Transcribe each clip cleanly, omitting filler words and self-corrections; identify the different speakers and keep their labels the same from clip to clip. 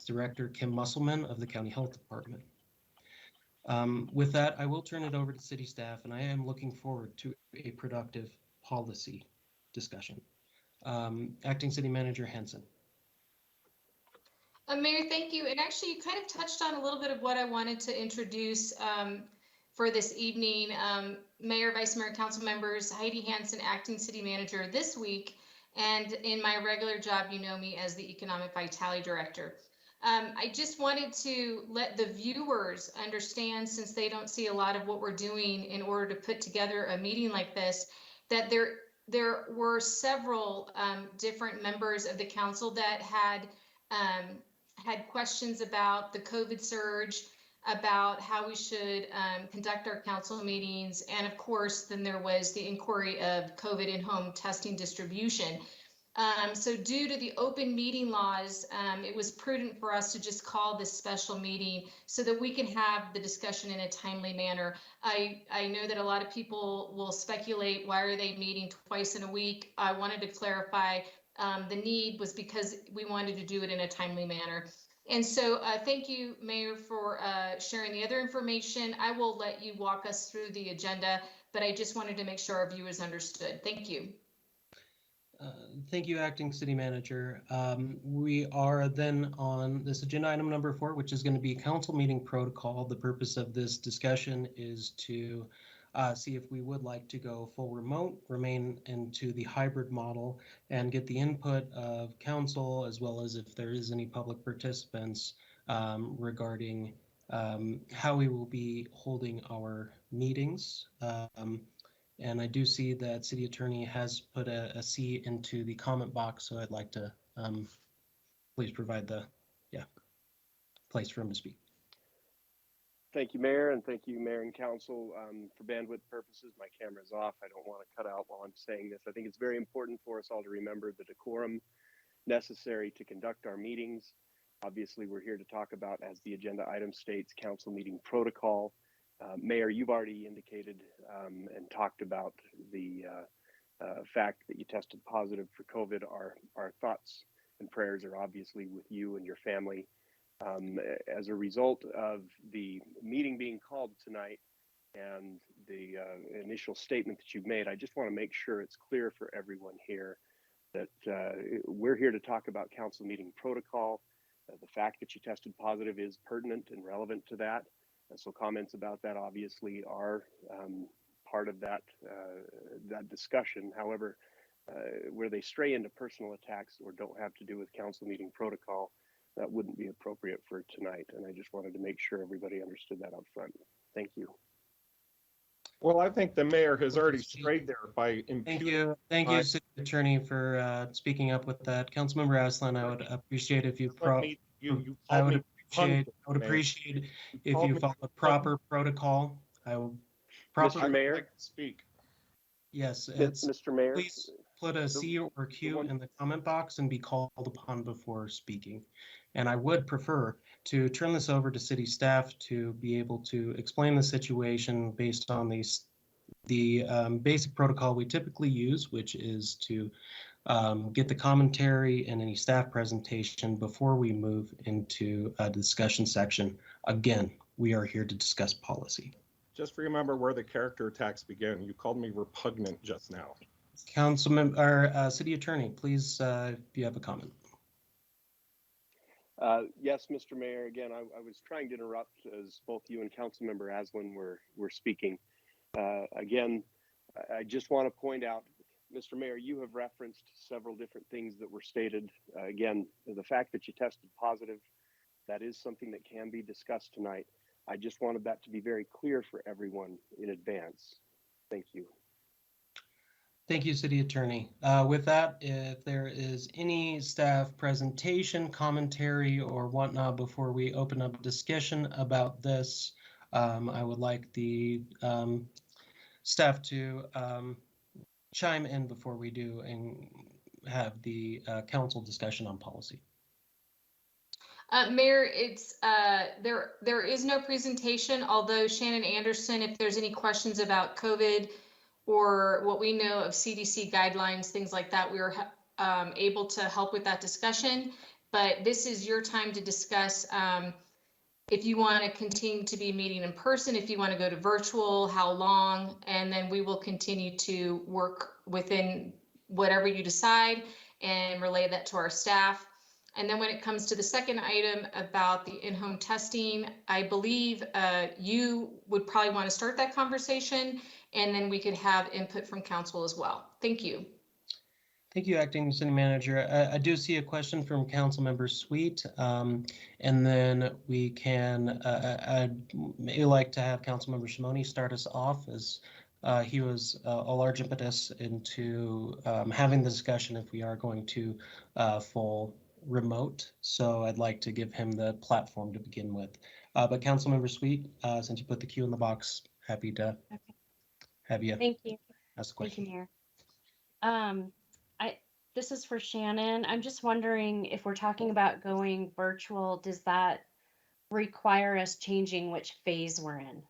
Speaker 1: Director Kim Musselman of the County Health Department. With that, I will turn it over to city staff, and I am looking forward to a productive policy discussion. Acting City Manager Hanson.
Speaker 2: Mayor, thank you. And actually, you kind of touched on a little bit of what I wanted to introduce for this evening. Mayor, Vice Mayor, Council members, Heidi Hanson, Acting City Manager this week. And in my regular job, you know me as the Economic Vitality Director. I just wanted to let the viewers understand, since they don't see a lot of what we're doing in order to put together a meeting like this, that there were several different members of the council that had questions about the COVID surge, about how we should conduct our council meetings. And of course, then there was the inquiry of COVID in-home testing distribution. So due to the open meeting laws, it was prudent for us to just call this special meeting so that we can have the discussion in a timely manner. I know that a lot of people will speculate, why are they meeting twice in a week? I wanted to clarify the need was because we wanted to do it in a timely manner. And so thank you, Mayor, for sharing the other information. I will let you walk us through the agenda, but I just wanted to make sure our viewers understood. Thank you.
Speaker 1: Thank you, Acting City Manager. We are then on this agenda item number 4, which is going to be council meeting protocol. The purpose of this discussion is to see if we would like to go full remote, remain into the hybrid model, and get the input of council, as well as if there is any public participants regarding how we will be holding our meetings. And I do see that City Attorney has put a C into the comment box, so I'd like to please provide the place for him to speak.
Speaker 3: Thank you, Mayor, and thank you, Mayor and Council. For bandwidth purposes, my camera's off. I don't want to cut out while I'm saying this. I think it's very important for us all to remember the decorum necessary to conduct our meetings. Obviously, we're here to talk about, as the agenda item states, council meeting protocol. Mayor, you've already indicated and talked about the fact that you tested positive for COVID. Our thoughts and prayers are obviously with you and your family. As a result of the meeting being called tonight and the initial statement that you've made, I just want to make sure it's clear for everyone here that we're here to talk about council meeting protocol. The fact that you tested positive is pertinent and relevant to that. So comments about that obviously are part of that discussion. However, where they stray into personal attacks or don't have to do with council meeting protocol, that wouldn't be appropriate for tonight. And I just wanted to make sure everybody understood that up front. Thank you.
Speaker 4: Well, I think the mayor has already strayed there by
Speaker 1: imputing. Thank you, City Attorney, for speaking up with that. Councilmember Aslan, I would appreciate if you I would appreciate if you follow proper protocol. I will
Speaker 3: Mr. Mayor,
Speaker 4: speak.
Speaker 1: Yes,
Speaker 3: Mr. Mayor,
Speaker 1: please put a C or Q in the comment box and be called upon before speaking. And I would prefer to turn this over to city staff to be able to explain the situation based on the basic protocol we typically use, which is to get the commentary and any staff presentation before we move into a discussion section. Again, we are here to discuss policy.
Speaker 4: Just remember where the character attacks begin. You called me repugnant just now.
Speaker 1: Councilman or City Attorney, please, if you have a comment.
Speaker 3: Yes, Mr. Mayor. Again, I was trying to interrupt as both you and Councilmember Aslan were speaking. Again, I just want to point out, Mr. Mayor, you have referenced several different things that were stated. Again, the fact that you tested positive, that is something that can be discussed tonight. I just wanted that to be very clear for everyone in advance. Thank you.
Speaker 1: Thank you, City Attorney. With that, if there is any staff presentation, commentary, or whatnot before we open up discussion about this, I would like the staff to chime in before we do and have the council discussion on policy.
Speaker 2: Mayor, it's there is no presentation, although Shannon Anderson, if there's any questions about COVID or what we know of CDC guidelines, things like that, we are able to help with that discussion. but this is your time to discuss if you want to continue to be meeting in person, if you want to go to virtual, how long, and then we will continue to work within whatever you decide and relay that to our staff. And then when it comes to the second item about the in-home testing, I believe you would probably want to start that conversation, and then we could have input from council as well. Thank you.
Speaker 1: Thank you, Acting City Manager. I do see a question from Councilmember Sweet, and then we can, I'd maybe like to have Councilmember Shimoni start us off, as he was a large impetus into having the discussion if we are going to full remote. So I'd like to give him the platform to begin with. But Councilmember Sweet, since you put the cue in the box, happy to have you
Speaker 5: Thank you.
Speaker 1: ask the
Speaker 5: Thank you,
Speaker 1: question.
Speaker 5: Mayor. This is for Shannon. I'm just wondering if we're talking about going virtual, does that require us changing which phase we're in?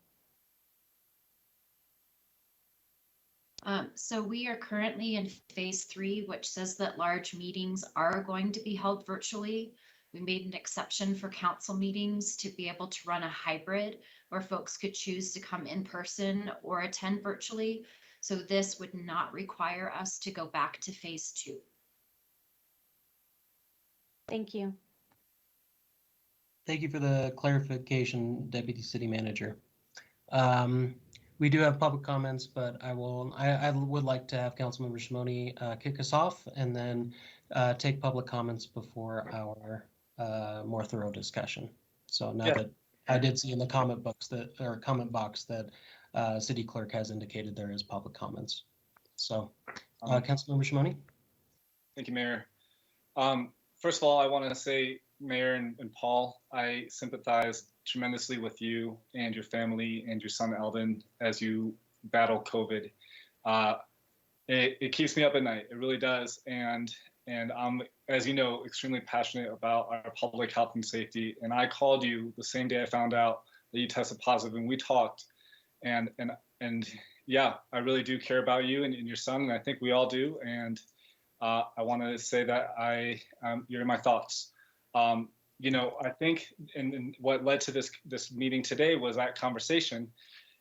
Speaker 6: So we are currently in phase 3, which says that large meetings are going to be held virtually. We made an exception for council meetings to be able to run a hybrid where folks could choose to come in person or attend virtually. So this would not require us to go back to phase 2.
Speaker 5: Thank you.
Speaker 1: Thank you for the clarification, Deputy City Manager. We do have public comments, but I would like to have Councilmember Shimoni kick us off, and then take public comments before our more thorough discussion. So now that I did see in the comment box that City Clerk has indicated there is public comments. So Councilmember Shimoni.
Speaker 7: Thank you, Mayor. First of all, I want to say, Mayor and Paul, I sympathize tremendously with you and your family and your son, Eldon, as you battle COVID. It keeps me up at night. It really does. And I'm, as you know, extremely passionate about our public health and safety. And I called you the same day I found out that you tested positive, and we talked. And yeah, I really do care about you and your son, and I think we all do. And I want to say that you're in my thoughts. You know, I think, and what led to this meeting today was that conversation,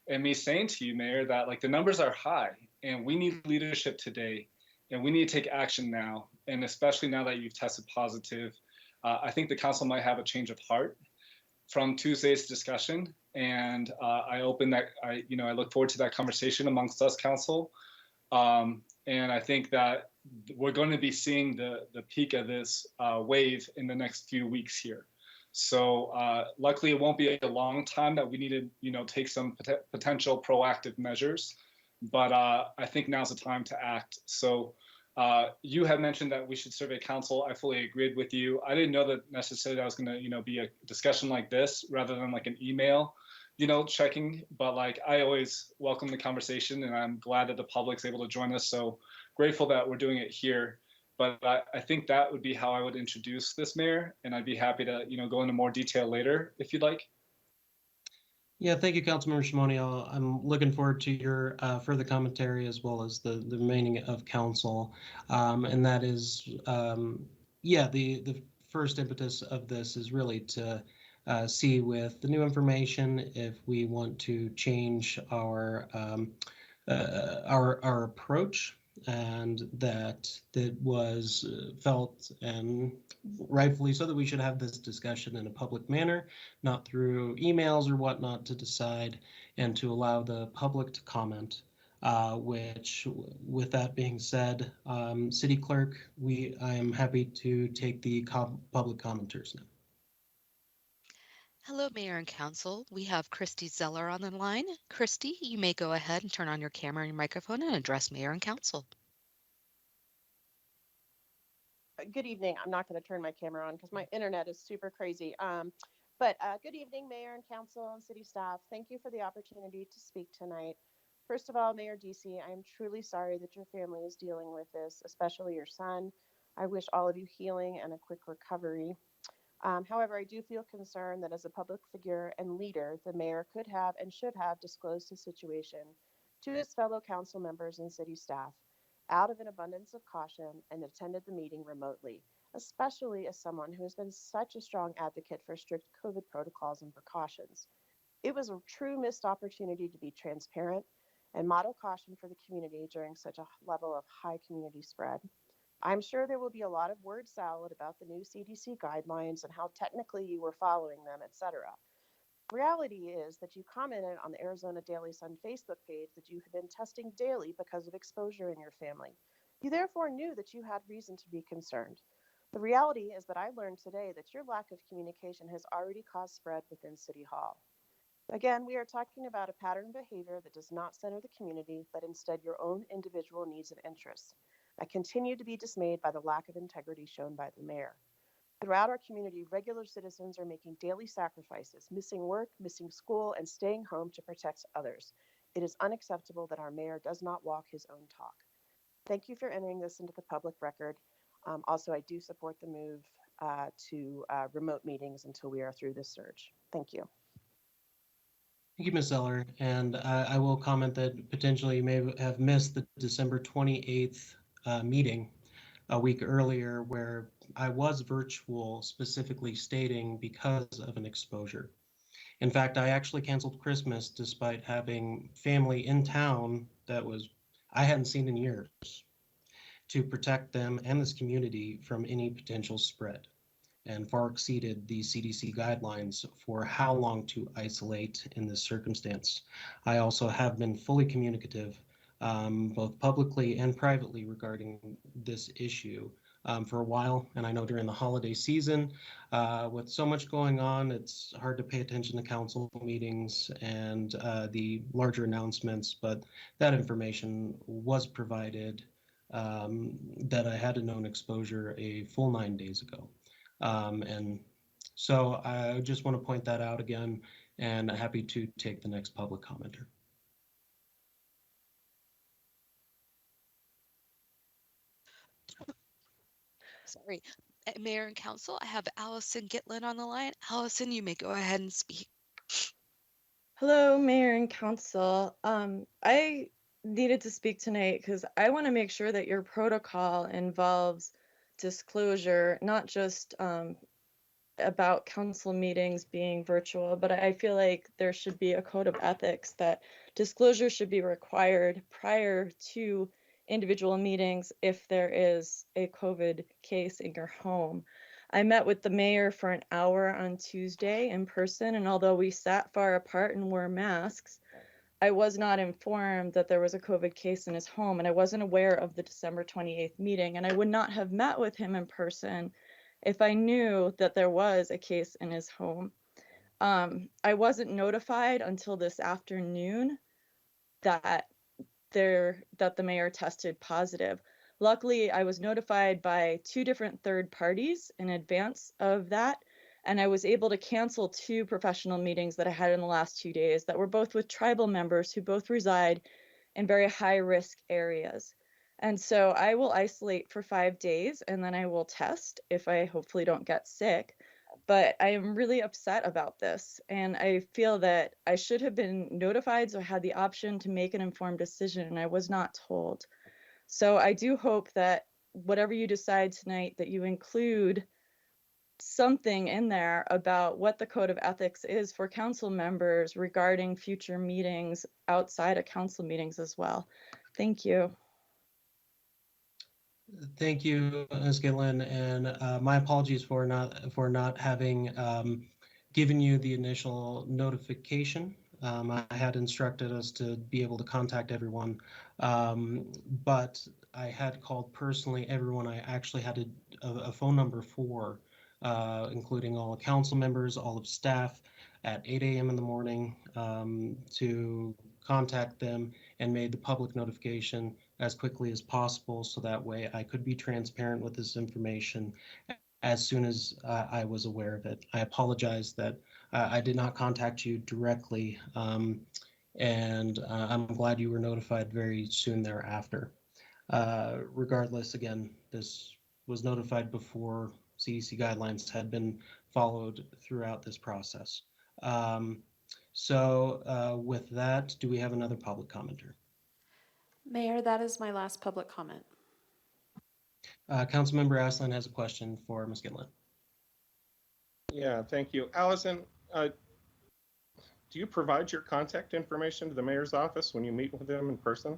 Speaker 7: and me saying to you, Mayor, that like the numbers are high, and we need leadership today, and we need to take action now, and especially now that you've tested positive. I think the council might have a change of heart from Tuesday's discussion, and I look forward to that conversation amongst us, council. And I think that we're going to be seeing the peak of this wave in the next few weeks here. So luckily, it won't be a long time that we need to, take some potential proactive measures. But I think now's the time to act. So you have mentioned that we should survey council. I fully agreed with you. I didn't know that necessarily that was going to, be a discussion like this rather than like an email, checking. But like I always welcome the conversation, and I'm glad that the public's able to join us. So grateful that we're doing it here. But I think that would be how I would introduce this, Mayor, and I'd be happy to, go into more detail later if you'd like.
Speaker 1: Yeah, thank you, Councilmember Shimoni. I'm looking forward to your further commentary, as well as the remaining of council. And that is, the first impetus of this is really to see with the new information if we want to change our approach, and that was felt, and rightfully so, that we should have this discussion in a public manner, not through emails or whatnot, to decide and to allow the public to comment. Which, with that being said, City Clerk, I am happy to take the public commenters now.
Speaker 8: Hello, Mayor and Council. We have Christy Zeller on the line. Christy, you may go ahead and turn on your camera and your microphone and address Mayor and Council.
Speaker 9: Good evening. I'm not going to turn my camera on because my internet is super crazy. But good evening, Mayor and Council and City staff. Thank you for the opportunity to speak tonight. First of all, Mayor DC, I am truly sorry that your family is dealing with this, especially your son. I wish all of you healing and a quick recovery. However, I do feel concerned that as a public figure and leader, the mayor could have and should have disclosed the situation to his fellow council members and city staff out of an abundance of caution, and attended the meeting remotely, especially as someone who has been such a strong advocate for strict COVID protocols and precautions. It was a true missed opportunity to be transparent and model caution for the community during such a level of high community spread. I'm sure there will be a lot of word salad about the new CDC guidelines and how technically you were following them, etc. Reality is that you commented on the Arizona Daily Sun Facebook page that you had been testing daily because of exposure in your family. You therefore knew that you had reason to be concerned. The reality is that I learned today that your lack of communication has already caused spread within City Hall. Again, we are talking about a pattern behavior that does not center the community, but instead your own individual needs and interests. I continue to be dismayed by the lack of integrity shown by the mayor. Throughout our community, regular citizens are making daily sacrifices, missing work, missing school, and staying home to protect others. It is unacceptable that our mayor does not walk his own talk. Thank you for entering this into the public record. Also, I do support the move to remote meetings until we are through this surge. Thank you.
Speaker 1: Thank you, Ms. Zeller. And I will comment that potentially you may have missed the December 28th meeting a week earlier where I was virtual, specifically stating because of an exposure. In fact, I actually canceled Christmas despite having family in town that I hadn't seen in years, to protect them and this community from any potential spread, and far exceeded the CDC guidelines for how long to isolate in this circumstance. I also have been fully communicative, both publicly and privately, regarding this issue for a while. And I know during the holiday season, with so much going on, it's hard to pay attention to council meetings and the larger announcements, but that information was provided, that I had a known exposure a full 9 days ago. And so I just want to point that out again, and happy to take the next public commenter.
Speaker 8: Sorry. Mayor and Council, I have Allison Gitlin on the line. Allison, you may go ahead and speak.
Speaker 10: Hello, Mayor and Council. I needed to speak tonight because I want to make sure that your protocol involves disclosure, not just about council meetings being virtual, but I feel like there should be a code of ethics that disclosure should be required prior to individual meetings if there is a COVID case in your home. I met with the mayor for an hour on Tuesday in person, and although we sat far apart and wore masks, I was not informed that there was a COVID case in his home, and I wasn't aware of the December 28th meeting, and I would not have met with him in person if I knew that there was a case in his home. I wasn't notified until this afternoon that the mayor tested positive. Luckily, I was notified by 2 different third parties in advance of that, and I was able to cancel 2 professional meetings that I had in the last 2 days that were both with tribal members who both reside in very high-risk areas. And so I will isolate for 5 days, and then I will test if I hopefully don't get sick. But I am really upset about this, and I feel that I should have been notified so I had the option to make an informed decision, and I was not told. So I do hope that whatever you decide tonight, that you include something in there about what the code of ethics is for council members regarding future meetings outside of council meetings as well. Thank you.
Speaker 1: Thank you, Ms. Gitlin, and my apologies for not having given you the initial notification. I had instructed us to be able to contact everyone, but I had called personally everyone I actually had a phone number for, including all council members, all of staff, at 8 a.m. in the morning, to contact them, and made the public notification as quickly as possible so that way I could be transparent with this information as soon as I was aware of it. I apologize that I did not contact you directly, and I'm glad you were notified very soon thereafter. Regardless, again, this was notified before CDC guidelines had been followed throughout this process. So with that, do we have another public commenter?
Speaker 11: Mayor, that is my last public comment.
Speaker 1: Councilmember Aslan has a question for Ms. Gitlin.
Speaker 4: Yeah, thank you. Allison, do you provide your contact information to the mayor's office when you meet with him in person?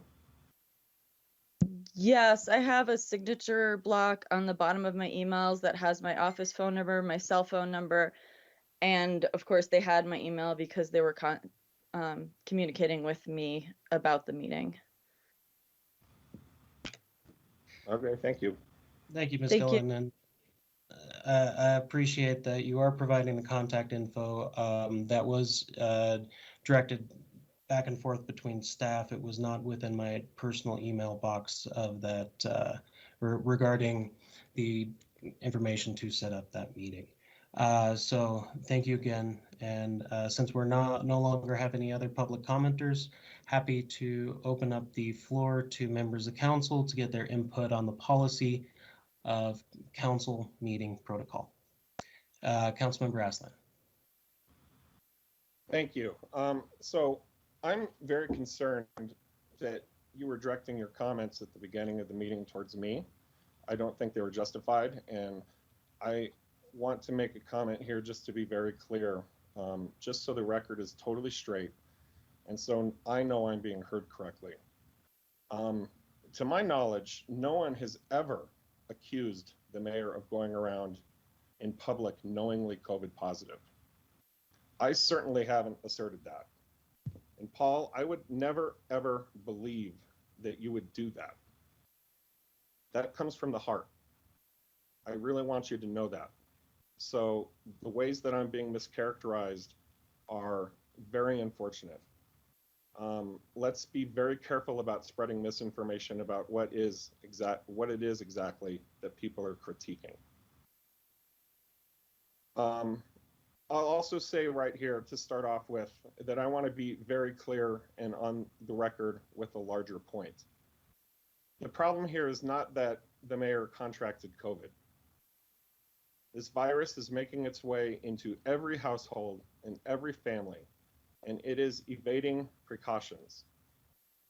Speaker 10: Yes, I have a signature block on the bottom of my emails that has my office phone number, my cell phone number, and of course they had my email because they were communicating with me about the meeting.
Speaker 4: Okay, thank you.
Speaker 1: Thank you, Ms.
Speaker 10: Thank you.
Speaker 1: Gillen, and I appreciate that you are providing the contact info. That was directed back and forth between staff. It was not within my personal email box of that regarding the information to set up that meeting. So thank you again. And since we're no longer have any other public commenters, happy to open up the floor to members of council to get their input on the policy of council meeting protocol. Councilmember Aslan.
Speaker 4: Thank you. So I'm very concerned that you were directing your comments at the beginning of the meeting towards me. I don't think they were justified, and I want to make a comment here just to be very clear, just so the record is totally straight, and so I know I'm being heard correctly. To my knowledge, no one has ever accused the mayor of going around in public knowingly COVID positive. I certainly haven't asserted that. And Paul, I would never, ever believe that you would do that. That comes from the heart. I really want you to know that. So the ways that I'm being mischaracterized are very unfortunate. Let's be very careful about spreading misinformation about what it is exactly that people are critiquing. I'll also say right here to start off with that I want to be very clear and on the record with a larger point. The problem here is not that the mayor contracted COVID. This virus is making its way into every household and every family, and it is evading precautions.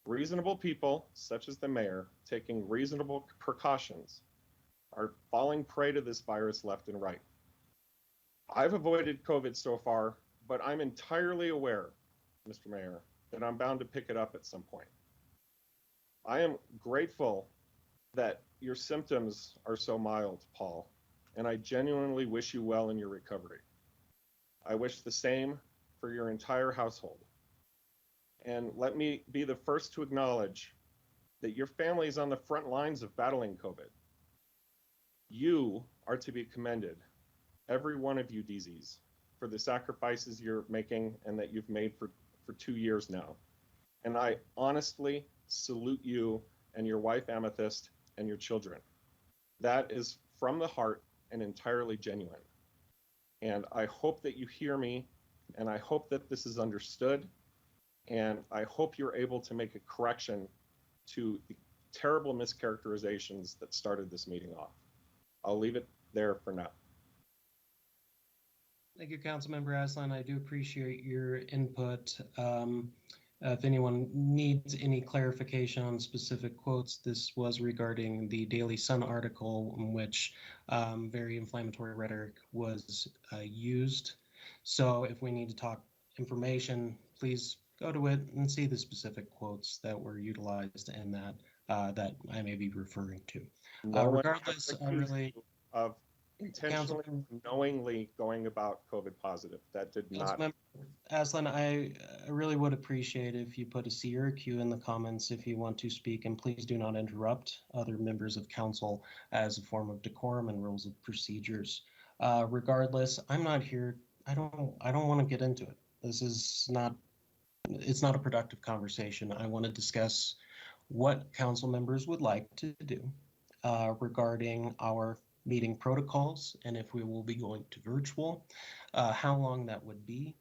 Speaker 4: Reasonable people, such as the mayor, taking reasonable precautions, are falling prey to this virus left and right. I've avoided COVID so far, but I'm entirely aware, Mr. Mayor, that I'm bound to pick it up at some point. I am grateful that your symptoms are so mild, Paul, and I genuinely wish you well in your recovery. I wish the same for your entire household. And let me be the first to acknowledge that your family is on the front lines of battling COVID. You are to be commended, every one of you DZs, for the sacrifices you're making and that you've made for 2 years now. And I honestly salute you and your wife Amethyst and your children. That is from the heart and entirely genuine. And I hope that you hear me, and I hope that this is understood, and I hope you're able to make a correction to the terrible mischaracterizations that started this meeting off. I'll leave it there for now.
Speaker 1: Thank you, Councilmember Aslan. I do appreciate your input. If anyone needs any clarification on specific quotes, this was regarding the Daily Sun article in which very inflammatory rhetoric was used. So if we need to talk information, please go to it and see the specific quotes that were utilized in that that I may be referring to. Regardless, I really
Speaker 4: of intentionally, knowingly going about COVID positive. That did not.
Speaker 1: Aslan, I really would appreciate if you put a C or a Q in the comments if you want to speak, and please do not interrupt other members of council as a form of decorum and rules of procedures. Regardless, I'm not here. I don't want to get into it. This is not. It's not a productive conversation. I want to discuss what council members would like to do regarding our meeting protocols, and if we will be going to virtual, how long that would be,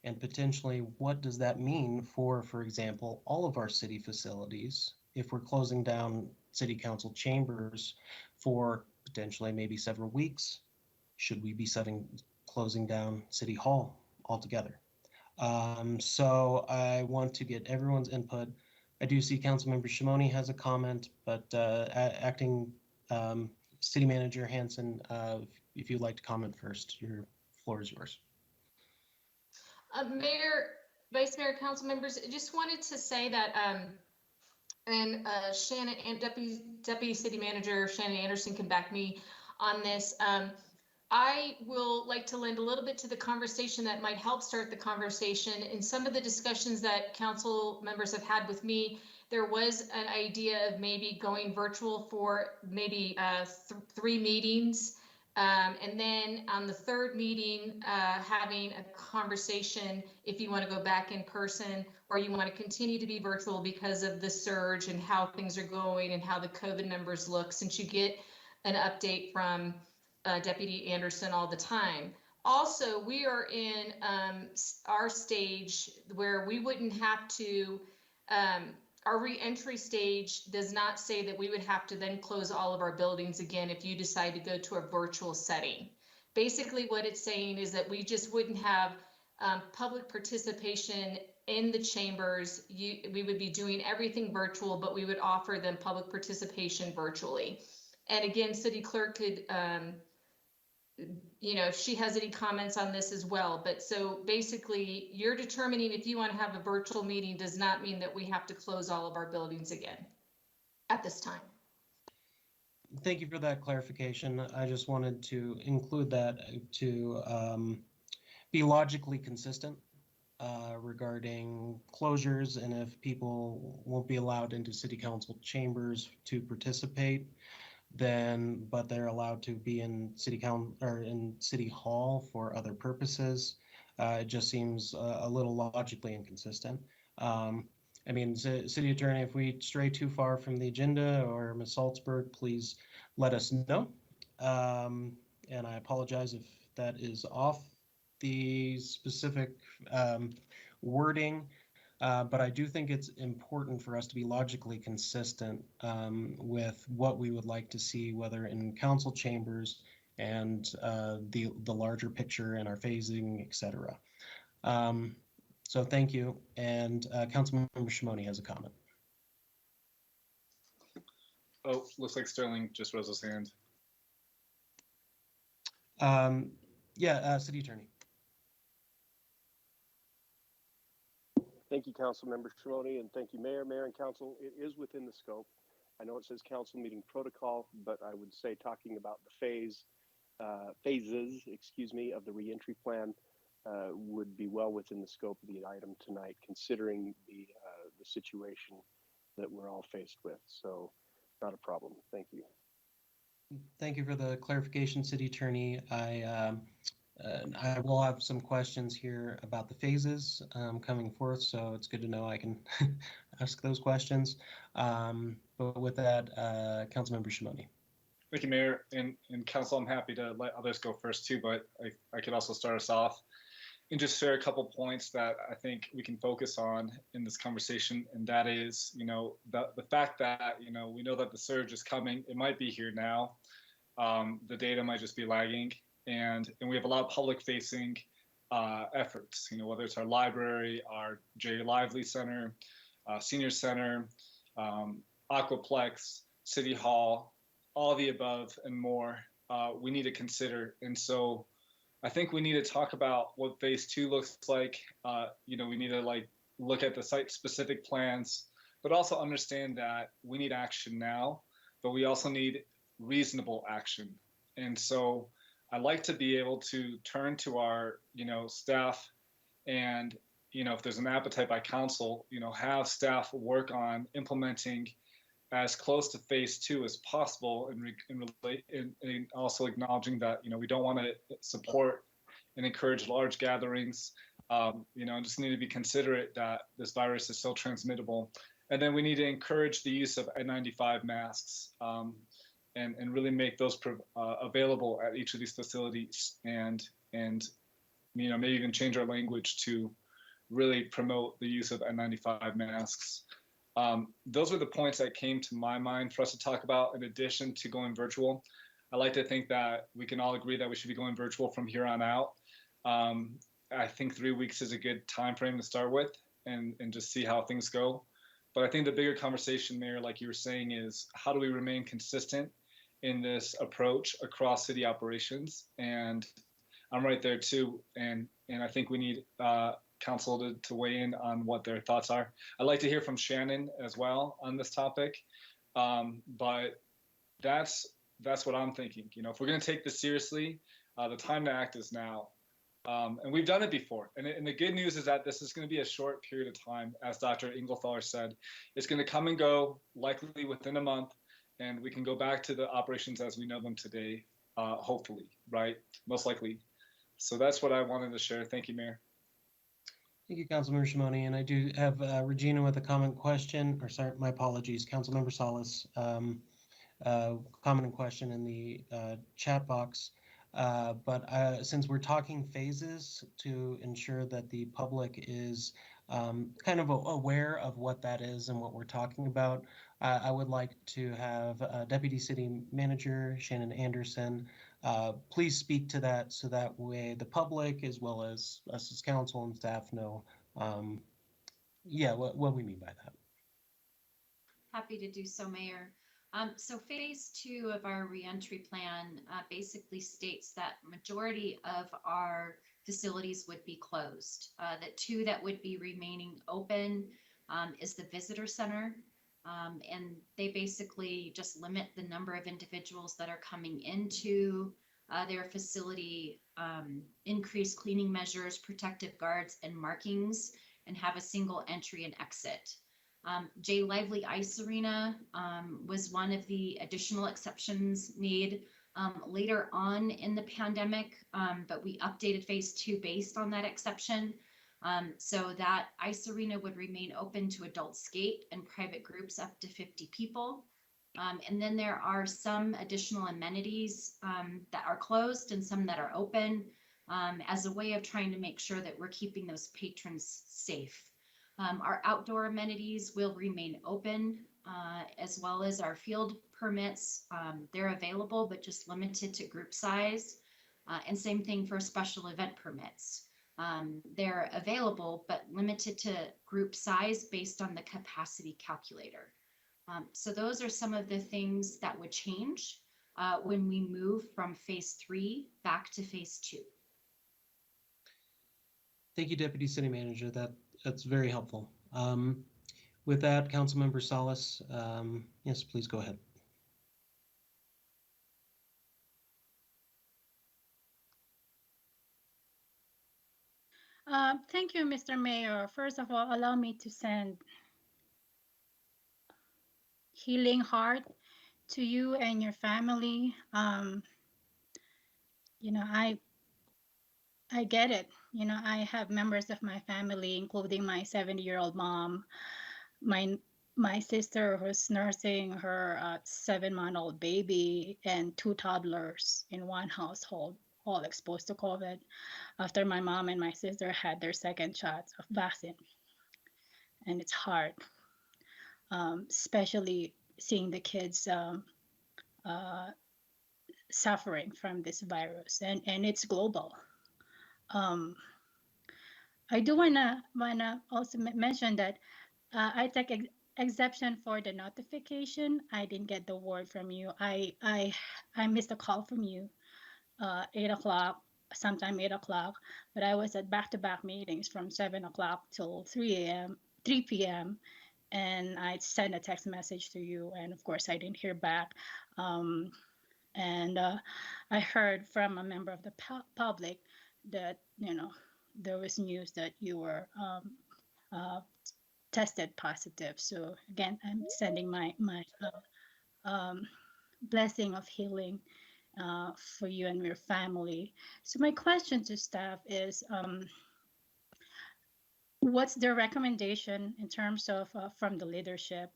Speaker 1: and potentially what does that mean for example, all of our city facilities if we're closing down city council chambers for potentially maybe several weeks. Should we be closing down City Hall altogether? So I want to get everyone's input. I do see Councilmember Shimoni has a comment, but acting City Manager Hanson, if you'd like to comment first, your floor is yours.
Speaker 2: Mayor, Vice Mayor, council members, I just wanted to say that, and Shannon and Deputy City Manager Shannon Anderson can back me on this. I will like to lend a little bit to the conversation that might help start the conversation. In some of the discussions that council members have had with me, there was an idea of maybe going virtual for maybe 3 meetings. And then on the 3rd meeting, having a conversation if you want to go back in person or you want to continue to be virtual because of the surge and how things are going and how the COVID numbers look, since you get an update from Deputy Anderson all the time. Also, we are in our stage where we wouldn't have to, our re-entry stage does not say that we would have to then close all of our buildings again if you decide to go to a virtual setting. Basically, what it's saying is that we just wouldn't have public participation in the chambers. We would be doing everything virtual, but we would offer them public participation virtually. And again, City Clerk could, if she has any comments on this as well. But so basically, you're determining if you want to have a virtual meeting does not mean that we have to close all of our buildings again at this time.
Speaker 1: Thank you for that clarification. I just wanted to include that to be logically consistent regarding closures, and if people won't be allowed into City Council chambers to participate, then but they're allowed to be in City Council or in City Hall for other purposes. It just seems a little logically inconsistent. I mean, City Attorney, if we stray too far from the agenda, or Ms. Salzberg, please let us know. And I apologize if that is off the specific wording. But I do think it's important for us to be logically consistent with what we would like to see, whether in council chambers and the larger picture and our phasing, et cetera. So thank you. And Councilmember Shimoni has a comment.
Speaker 7: Oh, looks like Sterling just rose his hand.
Speaker 1: City Attorney.
Speaker 3: Thank you, Councilmember Shimoni, and thank you, Mayor and Council. It is within the scope. I know it says council meeting protocol, but I would say talking about the phases, of the reentry plan would be well within the scope of the item tonight, considering the situation that we're all faced with. So, not a problem. Thank you.
Speaker 1: Thank you for the clarification, City Attorney. I will have some questions here about the phases coming forth, so it's good to know I can ask those questions. But with that, Councilmember Shimoni.
Speaker 7: Thank you, Mayor and Council. I'm happy to let others go first too, but I could also start us off and just share a couple points that I think we can focus on in this conversation, and that is, the fact that we know that the surge is coming. It might be here now. The data might just be lagging. And we have a lot of public-facing efforts, whether it's our library, our J. Lively Center, Senior Center, Aquaplex, City Hall, all the above and more we need to consider. And so I think we need to talk about what phase 2 looks like. We need to look at the site-specific plans, but also understand that we need action now, but we also need reasonable action. And so I like to be able to turn to our, staff and, if there's an appetite by council, have staff work on implementing as close to phase 2 as possible, and also acknowledging that, we don't want to support and encourage large gatherings. Just need to be considerate that this virus is still transmittable. And then we need to encourage the use of N95 masks. And really make those available at each of these facilities, and maybe even change our language to really promote the use of N95 masks. Those are the points that came to my mind for us to talk about in addition to going virtual. I like to think that we can all agree that we should be going virtual from here on out. I think 3 weeks is a good time frame to start with and just see how things go. But I think the bigger conversation, Mayor, like you were saying, is how do we remain consistent in this approach across city operations. And I'm right there too. And I think we need council to weigh in on what their thoughts are. I'd like to hear from Shannon as well on this topic. But that's what I'm thinking. You know, if we're going to take this seriously, the time to act is now. And we've done it before. And the good news is that this is going to be a short period of time. As Dr. Inglethaler said, it's going to come and go, likely within a month, and we can go back to the operations as we know them today, hopefully, right? Most likely. So that's what I wanted to share. Thank you, Mayor.
Speaker 1: Thank you, Councilmember Shimoni. And I do have Regina with a comment question, or sorry, my apologies, Councilmember Salas. Comment and question in the chat box. But since we're talking phases to ensure that the public is kind of aware of what that is and what we're talking about, I would like to have Deputy City Manager Shannon Anderson please speak to that so that way the public as well as us as council and staff know what we mean by that.
Speaker 6: Happy to do so, Mayor. So phase 2 of our reentry plan basically states that majority of our facilities would be closed. The 2 that would be remaining open is the visitor center. And they basically just limit the number of individuals that are coming into their facility, increase cleaning measures, protective guards, and markings, and have a single entry and exit. J. Lively Ice Arena was one of the additional exceptions made later on in the pandemic, but we updated phase 2 based on that exception. So that ice arena would remain open to adult skate and private groups up to 50 people. And then there are some additional amenities that are closed and some that are open as a way of trying to make sure that we're keeping those patrons safe. Our outdoor amenities will remain open as well as our field permits. They're available, but just limited to group size. And same thing for special event permits. They're available, but limited to group size based on the capacity calculator. So those are some of the things that would change when we move from phase 3 back to phase 2.
Speaker 1: Thank you, Deputy City Manager. That's very helpful. With that, Councilmember Salas, yes, please go ahead.
Speaker 11: Thank you, Mr. Mayor. First of all, allow me to send healing heart to you and your family. You know, I get it. You know, I have members of my family, including my 70-year-old mom, my sister who's nursing her 7-month-old baby, and 2 toddlers in one household, all exposed to COVID after my mom and my sister had their second shots of vaccine. And it's hard, especially seeing the kids suffering from this virus, and it's global. I do wanna also mention that I take exception for the notification. I didn't get the word from you. I missed a call from you, 8 o'clock, sometime 8 o'clock, but I was at back-to-back meetings from 7 o'clock till 3 p.m. And I sent a text message to you, and of course I didn't hear back. And I heard from a member of the public that, you know, there was news that you were tested positive. So again, I'm sending my blessing of healing for you and your family. So my question to staff is, what's their recommendation in terms of from the leadership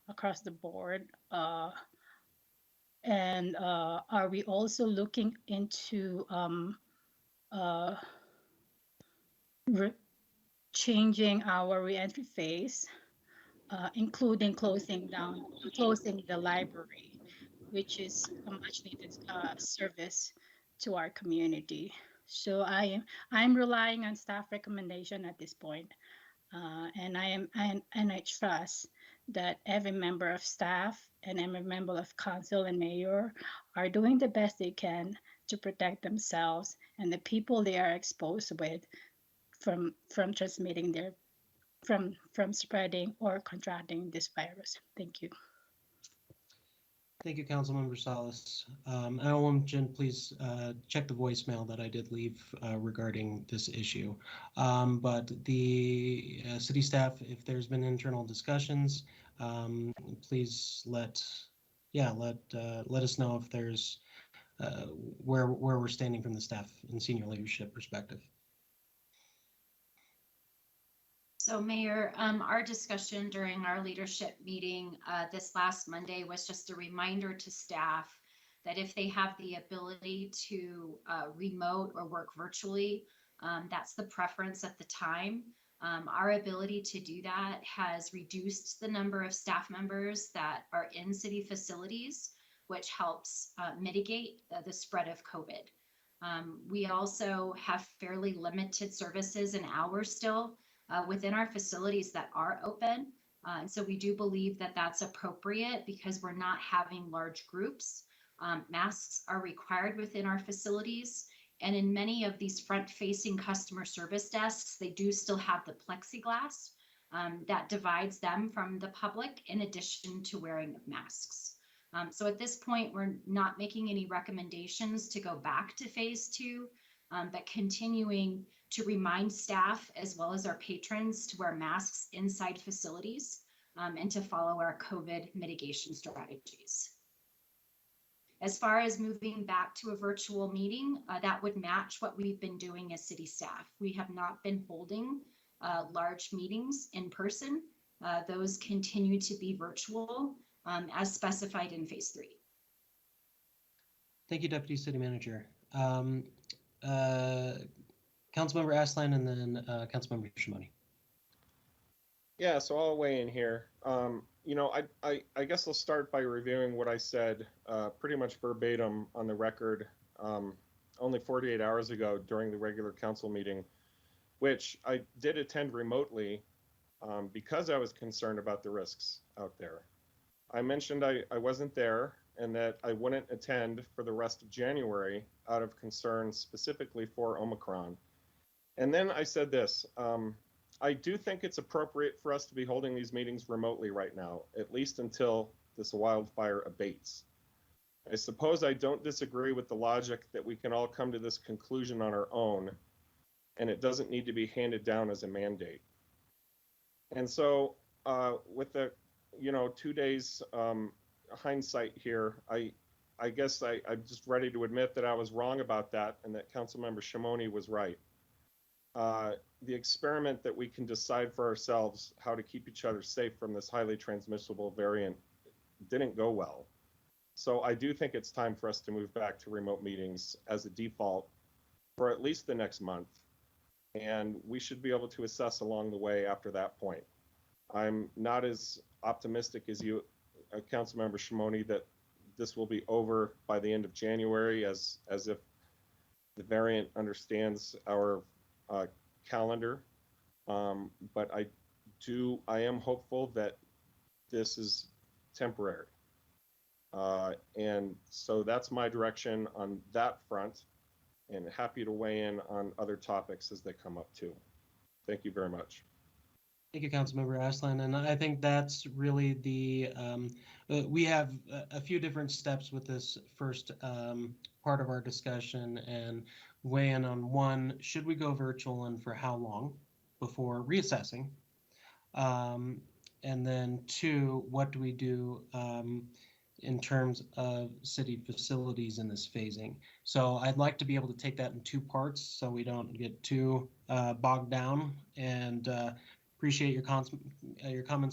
Speaker 11: across the board? And are we also looking into changing our reentry phase, including closing the library, which is a much needed service to our community? So I'm relying on staff recommendation at this point, and I trust that every member of staff and every member of council and mayor are doing the best they can to protect themselves and the people they are exposed with from transmitting their from spreading or contracting this virus. Thank you.
Speaker 1: Thank you, Councilmember Salas. Alderwoman Jen, please check the voicemail that I did leave regarding this issue. But the city staff, if there's been internal discussions, please let us know if there's where we're standing from the staff and senior leadership perspective.
Speaker 6: So Mayor, our discussion during our leadership meeting this last Monday was just a reminder to staff that if they have the ability to remote or work virtually, that's the preference at the time. Our ability to do that has reduced the number of staff members that are in city facilities, which helps mitigate the spread of COVID. We also have fairly limited services and hours still within our facilities that are open. And so we do believe that that's appropriate because we're not having large groups. Masks are required within our facilities. And in many of these front-facing customer service desks, they do still have the plexiglass that divides them from the public in addition to wearing of masks. So at this point, we're not making any recommendations to go back to phase 2, but continuing to remind staff as well as our patrons to wear masks inside facilities and to follow our COVID mitigation strategies. As far as moving back to a virtual meeting, that would match what we've been doing as city staff. We have not been holding large meetings in person. Those continue to be virtual as specified in phase 3.
Speaker 1: Thank you, Deputy City Manager. Councilmember Aslan and then Councilmember Shimoni.
Speaker 4: Yeah, so I'll weigh in here. You know, I guess I'll start by reviewing what I said pretty much verbatim on the record only 48 hours ago during the regular council meeting, which I did attend remotely because I was concerned about the risks out there. I mentioned I wasn't there and that I wouldn't attend for the rest of January out of concern specifically for Omicron. And then I said this, I do think it's appropriate for us to be holding these meetings remotely right now, at least until this wildfire abates. I suppose I don't disagree with the logic that we can all come to this conclusion on our own, and it doesn't need to be handed down as a mandate. And so with the 2 days hindsight here, I guess I'm just ready to admit that I was wrong about that and that Councilmember Shimoni was right. The experiment that we can decide for ourselves how to keep each other safe from this highly transmissible variant didn't go well. So I do think it's time for us to move back to remote meetings as a default for at least the next month. And we should be able to assess along the way after that point. I'm not as optimistic as you, Councilmember Shimoni, that this will be over by the end of January as if the variant understands our calendar, but I am hopeful that this is temporary. And so that's my direction on that front, and happy to weigh in on other topics as they come up too. Thank you very much.
Speaker 1: Thank you, Councilmember Aslan. And I think that's really the, we have a few different steps with this first part of our discussion, and weigh in on one, should we go virtual and for how long before reassessing? And then two, what do we do in terms of city facilities in this phasing? So I'd like to be able to take that in two parts so we don't get too bogged down, and appreciate your comments,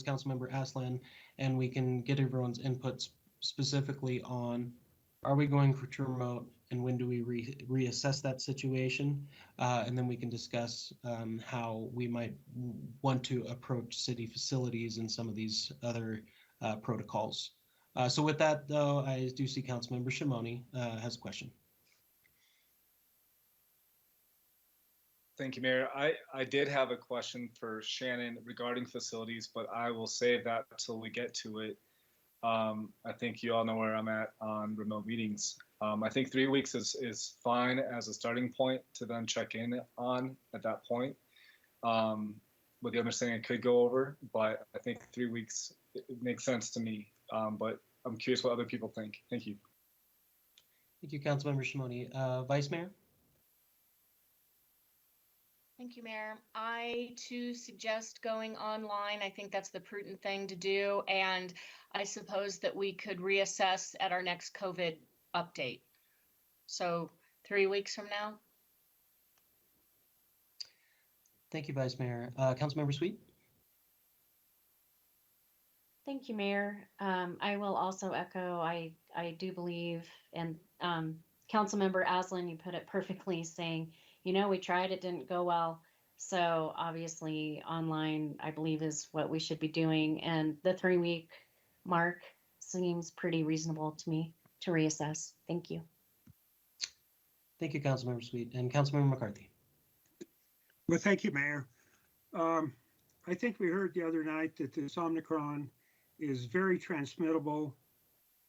Speaker 1: Councilmember Aslan, and we can get everyone's inputs specifically on, are we going to remote and when do we reassess that situation? And then we can discuss how we might want to approach city facilities and some of these other protocols. So with that, though, I do see Councilmember Shimoni has a question.
Speaker 7: Thank you, Mayor. I did have a question for Shannon regarding facilities, but I will save that until we get to it. I think you all know where I'm at on remote meetings. I think 3 weeks is fine as a starting point to then check in on at that point. With the understanding it could go over, but I think 3 weeks it makes sense to me. But I'm curious what other people think. Thank you.
Speaker 1: Thank you, Councilmember Shimoni. Vice Mayor?
Speaker 12: Thank you, Mayor. I too suggest going online. I think that's the prudent thing to do. And I suppose that we could reassess at our next COVID update. So 3 weeks from now.
Speaker 1: Thank you, Vice Mayor. Councilmember Sweet?
Speaker 5: Thank you, Mayor. I will also echo, I do believe, and Councilmember Aslan, you put it perfectly, saying, you know, we tried, it didn't go well. So obviously online, I believe, is what we should be doing. And the 3-week mark seems pretty reasonable to me to reassess. Thank you.
Speaker 1: Thank you, Councilmember Sweet. And Councilmember McCarthy?
Speaker 13: Well, thank you, Mayor. I think we heard the other night that this Omicron is very transmittable.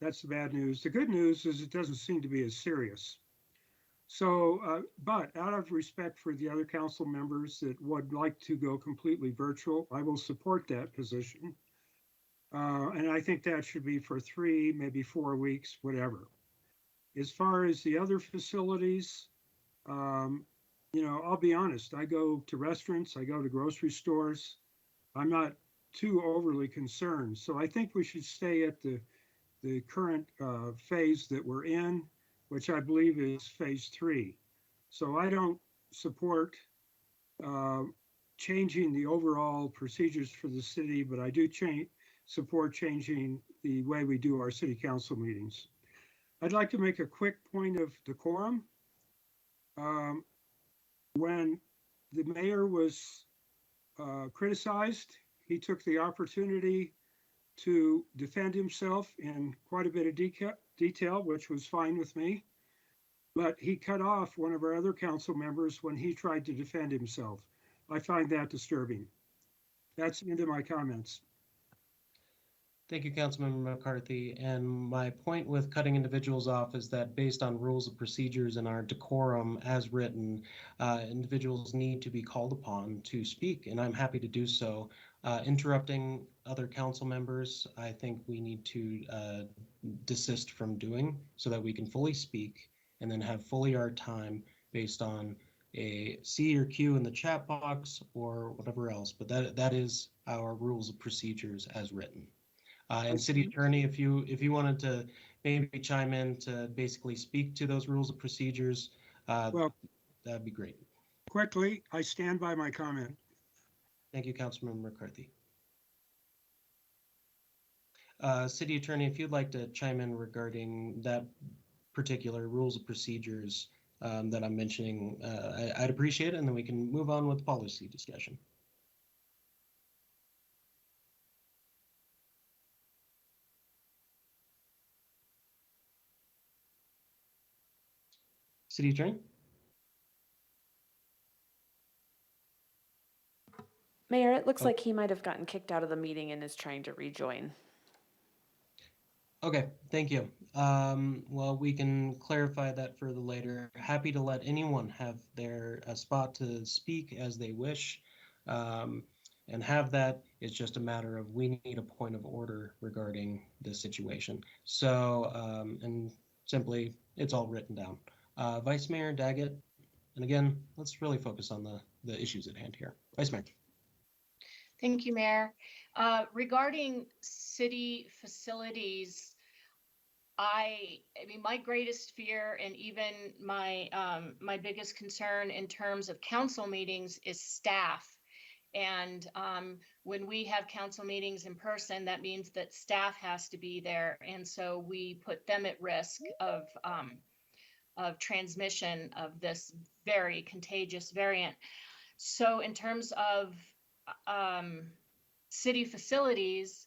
Speaker 13: That's the bad news. The good news is it doesn't seem to be as serious. So, but out of respect for the other council members that would like to go completely virtual, I will support that position. And I think that should be for 3, maybe 4 weeks, whatever. As far as the other facilities, you know, I'll be honest, I go to restaurants, I go to grocery stores. I'm not too overly concerned. So I think we should stay at the current phase that we're in, which I believe is phase 3. So I don't support changing the overall procedures for the city, but I do support changing the way we do our city council meetings. I'd like to make a quick point of decorum. When the mayor was criticized, he took the opportunity to defend himself in quite a bit of detail, which was fine with me. But he cut off one of our other council members when he tried to defend himself. I find that disturbing. That's the end of my comments.
Speaker 1: Thank you, Councilmember McCarthy. And my point with cutting individuals off is that based on rules of procedures and our decorum as written, individuals need to be called upon to speak, and I'm happy to do so. Interrupting other council members, I think we need to desist from doing so that we can fully speak and then have fully our time based on a C or Q in the chat box or whatever else. But that is our rules of procedures as written. And City Attorney, if you wanted to maybe chime in to basically speak to those rules of procedures,
Speaker 13: well,
Speaker 1: that'd be great.
Speaker 13: Quickly, I stand by my comment.
Speaker 1: Thank you, Councilmember McCarthy. City Attorney, if you'd like to chime in regarding that particular rules of procedures that I'm mentioning, I'd appreciate it, and then we can move on with policy discussion. City Attorney?
Speaker 14: Mayor, it looks like he might have gotten kicked out of the meeting and is trying to rejoin.
Speaker 1: Okay, thank you. Well, we can clarify that further later. Happy to let anyone have their spot to speak as they wish, and have that. It's just a matter of we need a point of order regarding this situation. So, and simply, it's all written down. Vice Mayor Daggett, and again, let's really focus on the issues at hand here. Vice Mayor.
Speaker 12: Thank you, Mayor. Regarding city facilities, I mean, my greatest fear and even my my biggest concern in terms of council meetings is staff. And when we have council meetings in person, that means that staff has to be there. And so we put them at risk of transmission of this very contagious variant. So in terms of city facilities,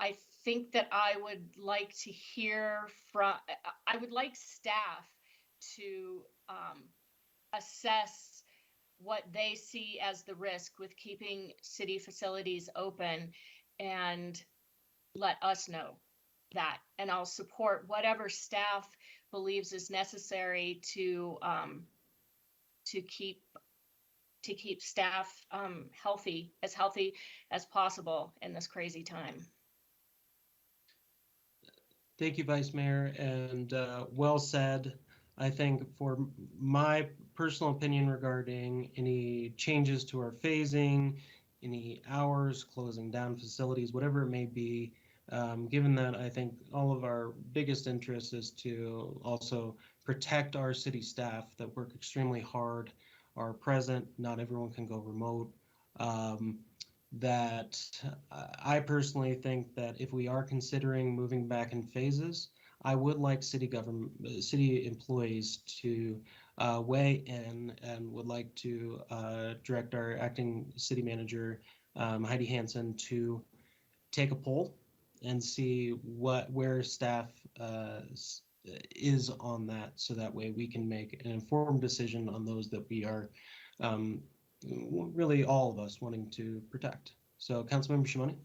Speaker 12: I think that I would like to hear from, I would like staff to assess what they see as the risk with keeping city facilities open, and let us know that. And I'll support whatever staff believes is necessary to keep staff healthy as possible in this crazy time.
Speaker 1: Thank you, Vice Mayor, and well said. I think for my personal opinion regarding any changes to our phasing, any hours, closing down facilities, whatever it may be, given that I think all of our biggest interest is to also protect our city staff that work extremely hard, are present, not everyone can go remote. That I personally think that if we are considering moving back in phases, I would like city employees to weigh in, and would like to direct our acting city manager, Heidi Hansen, to take a poll and see where staff is on that, so that way we can make an informed decision on those that we are really all of us wanting to protect. So, Councilmember Shimoni.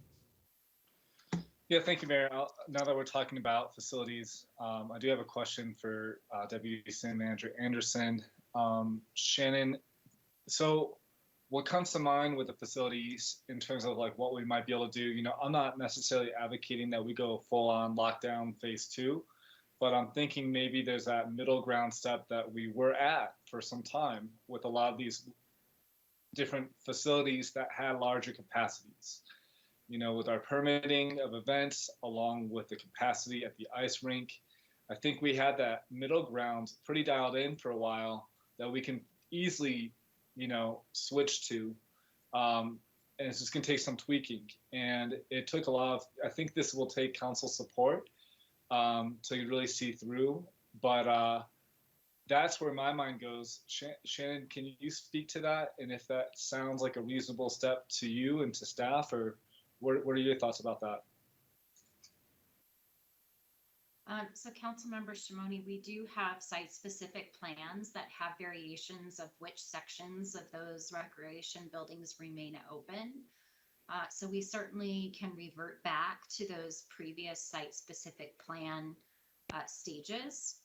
Speaker 7: Yeah, thank you, Mayor. Now that we're talking about facilities, I do have a question for Deputy City Manager Anderson. Shannon, so what comes to mind with the facilities in terms of like what we might be able to do? You know, I'm not necessarily advocating that we go full on lockdown phase 2, but I'm thinking maybe there's that middle ground step that we were at for some time with a lot of these different facilities that had larger capacities. You know, with our permitting of events, along with the capacity at the ice rink, I think we had that middle ground pretty dialed in for a while that we can easily, you know, switch to. And it's just going to take some tweaking. And it took a lot of, I think this will take council support to really see through. But that's where my mind goes. Shannon, can you speak to that? And if that sounds like a reasonable step to you and to staff, or what are your thoughts about that?
Speaker 6: So Councilmember Shimoni, we do have site-specific plans that have variations of which sections of those recreation buildings remain open. So we certainly can revert back to those previous site-specific plan stages.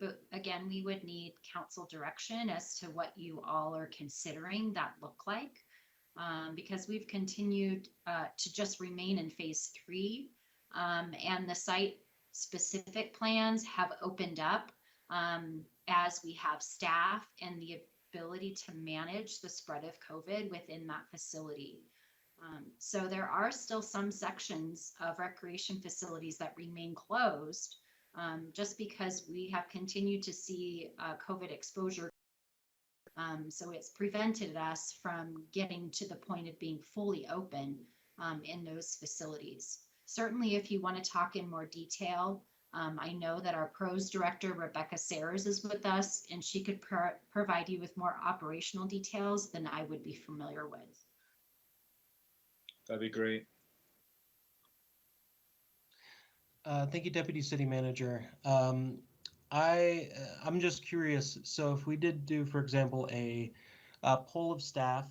Speaker 6: But again, we would need council direction as to what you all are considering that look like, because we've continued to just remain in phase 3, and the site-specific plans have opened up as we have staff and the ability to manage the spread of COVID within that facility. So there are still some sections of recreation facilities that remain closed, just because we have continued to see COVID exposure. So it's prevented us from getting to the point of being fully open in those facilities. Certainly, if you want to talk in more detail, I know that our pros director, Rebecca Sayers, is with us, and she could provide you with more operational details than I would be familiar with.
Speaker 7: That'd be great.
Speaker 1: Thank you, Deputy City Manager. I'm just curious. So if we did do, for example, a poll of staff,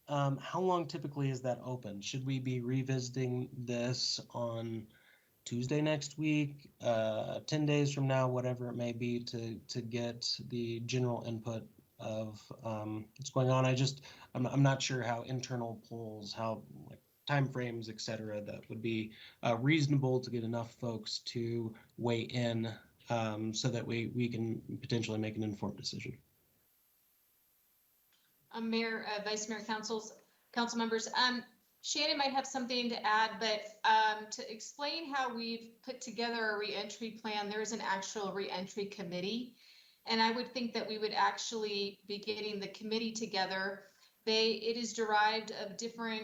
Speaker 1: how long typically is that open? Should we be revisiting this on Tuesday next week, 10 days from now, whatever it may be, to get the general input of what's going on? I'm not sure how internal polls, how like timeframes, et cetera, that would be reasonable to get enough folks to weigh in, so that we can potentially make an informed decision.
Speaker 2: Mayor, Vice Mayor, council members, Shannon might have something to add, but to explain how we've put together a reentry plan, there's an actual reentry committee. And I would think that we would actually be getting the committee together. It is derived of different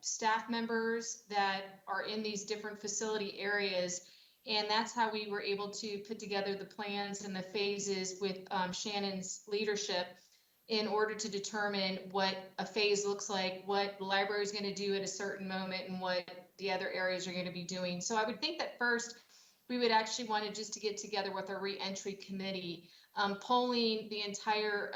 Speaker 2: staff members that are in these different facility areas. And that's how we were able to put together the plans and the phases with Shannon's leadership, in order to determine what a phase looks like, what the library is going to do at a certain moment, and what the other areas are going to be doing. So I would think that first we would actually want to get together with a reentry committee, polling the entire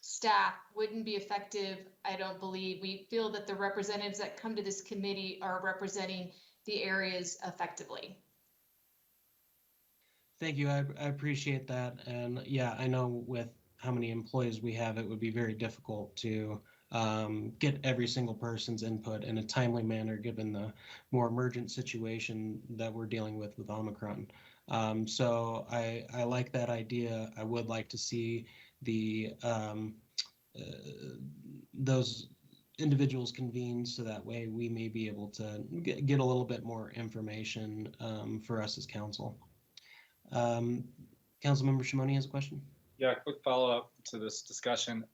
Speaker 2: staff wouldn't be effective, I don't believe. We feel that the representatives that come to this committee are representing the areas effectively.
Speaker 1: Thank you. I appreciate that. And yeah, I know with how many employees we have, it would be very difficult to get every single person's input in a timely manner, given the more emergent situation that we're dealing with Omicron. So I like that idea. I would like to see the those individuals convened so that way we may be able to get a little bit more information for us as council. Councilmember Shimoni has a question.
Speaker 7: Yeah, quick follow-up to this discussion.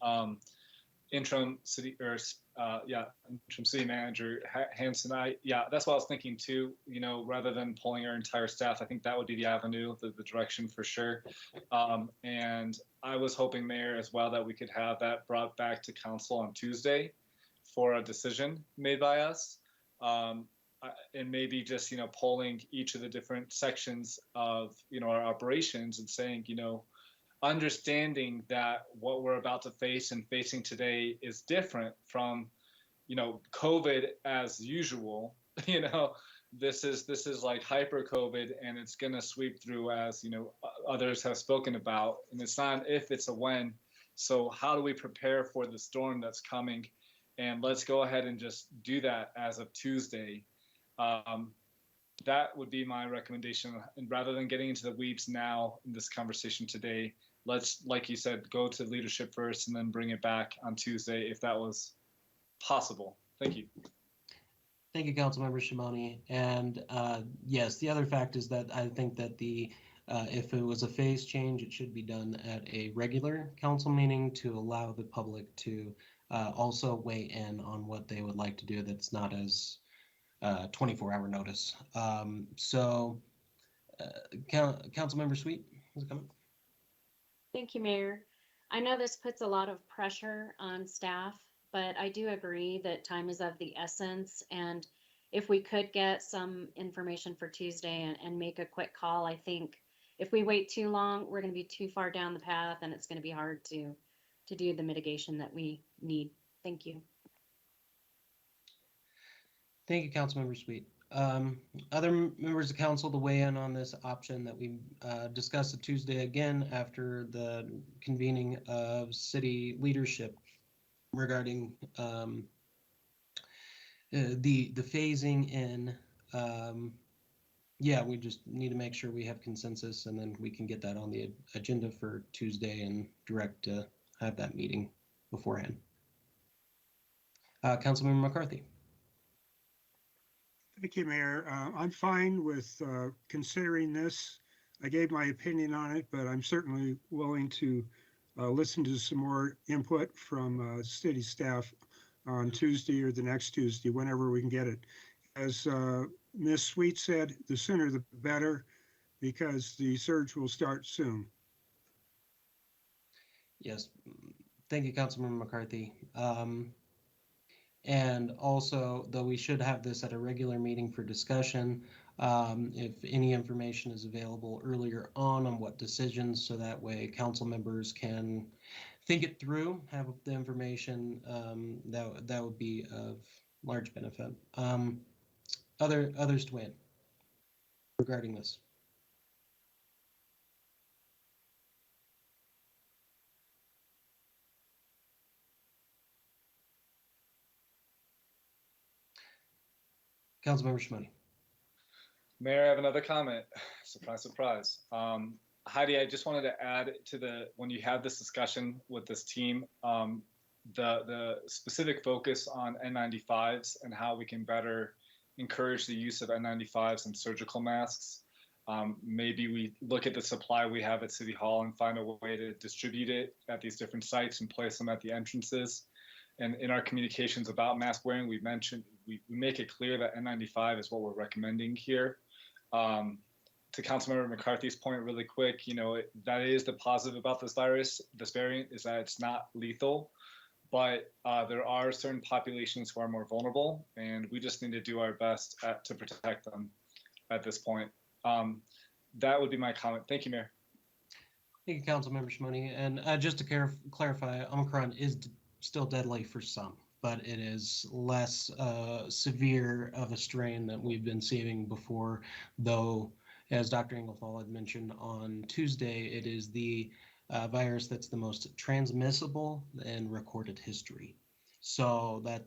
Speaker 7: Interim city interim city manager Hanson, that's what I was thinking too. You know, rather than pulling our entire staff, I think that would be the avenue, the direction for sure. And I was hoping, Mayor, as well, that we could have that brought back to council on Tuesday for a decision made by us. And maybe just, you know, polling each of the different sections of, you know, our operations and saying, you know, understanding that what we're about to face and facing today is different from, you know, COVID as usual. You know, this is like hyper COVID, and it's going to sweep through, as, you know, others have spoken about. And it's not an if, it's a when. So how do we prepare for the storm that's coming? And let's go ahead and just do that as of Tuesday. That would be my recommendation. And rather than getting into the weeds now in this conversation today, let's, like you said, go to leadership first and then bring it back on Tuesday if that was possible. Thank you.
Speaker 1: Thank you, Councilmember Shimoni. And yes, the other fact is that I think that if it was a phase change, it should be done at a regular council meeting to allow the public to also weigh in on what they would like to do. That's not as 24-hour notice. Councilmember Sweet, is it coming?
Speaker 5: Thank you, Mayor. I know this puts a lot of pressure on staff, but I do agree that time is of the essence. And if we could get some information for Tuesday and make a quick call, I think if we wait too long, we're going to be too far down the path, and it's going to be hard to do the mitigation that we need. Thank you.
Speaker 1: Thank you, Councilmember Sweet. Other members of council to weigh in on this option that we discussed Tuesday again after the convening of city leadership regarding the phasing in. Yeah, we just need to make sure we have consensus, and then we can get that on the agenda for Tuesday and direct to have that meeting beforehand. Councilmember McCarthy.
Speaker 13: Thank you, Mayor. I'm fine with considering this. I gave my opinion on it, but I'm certainly willing to listen to some more input from city staff on Tuesday or the next Tuesday, whenever we can get it. As Ms. Sweet said, the sooner the better, because the surge will start soon.
Speaker 1: Yes, thank you, Councilmember McCarthy. And also, though we should have this at a regular meeting for discussion, if any information is available earlier on what decisions, so that way council members can think it through, have the information, that would be of large benefit. Others to weigh in regarding this. Councilmember Shimoni.
Speaker 7: Mayor, I have another comment. Surprise, surprise. Heidi, I just wanted to add to when you have this discussion with this team, the specific focus on N95s and how we can better encourage the use of N95s and surgical masks. Maybe we look at the supply we have at City Hall and find a way to distribute it at these different sites and place them at the entrances. And in our communications about mask wearing, we make it clear that N95 is what we're recommending here. To Councilmember McCarthy's point, really quick, you know, that is the positive about this variant, is that it's not lethal, but there are certain populations who are more vulnerable, and we just need to do our best to protect them at this point. That would be my comment. Thank you, Mayor.
Speaker 1: Thank you, Councilmember Shmoney. And just to clarify, Omicron is still deadly for some, but it is less severe of a strain that we've been seeing before, though, as Dr. Engelthal had mentioned on Tuesday, it is the virus that's the most transmissible in recorded history. So that,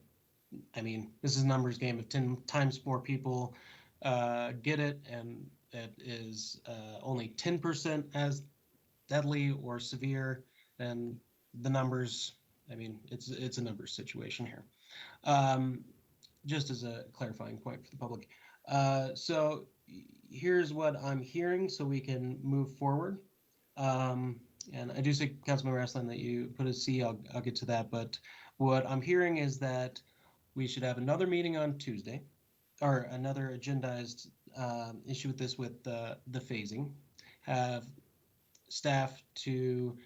Speaker 1: I mean, this is a numbers game. If 10 times more people get it, and it is only 10% as deadly or severe, then the numbers, I mean, it's a numbers situation here. Just as a clarifying point for the public. So here's what I'm hearing so we can move forward. And I do see, Councilmember Aslan, that you put a C, I'll get to that, but what I'm hearing is that we should have another meeting on Tuesday, or another agendized issue with this, with the phasing. Have staff to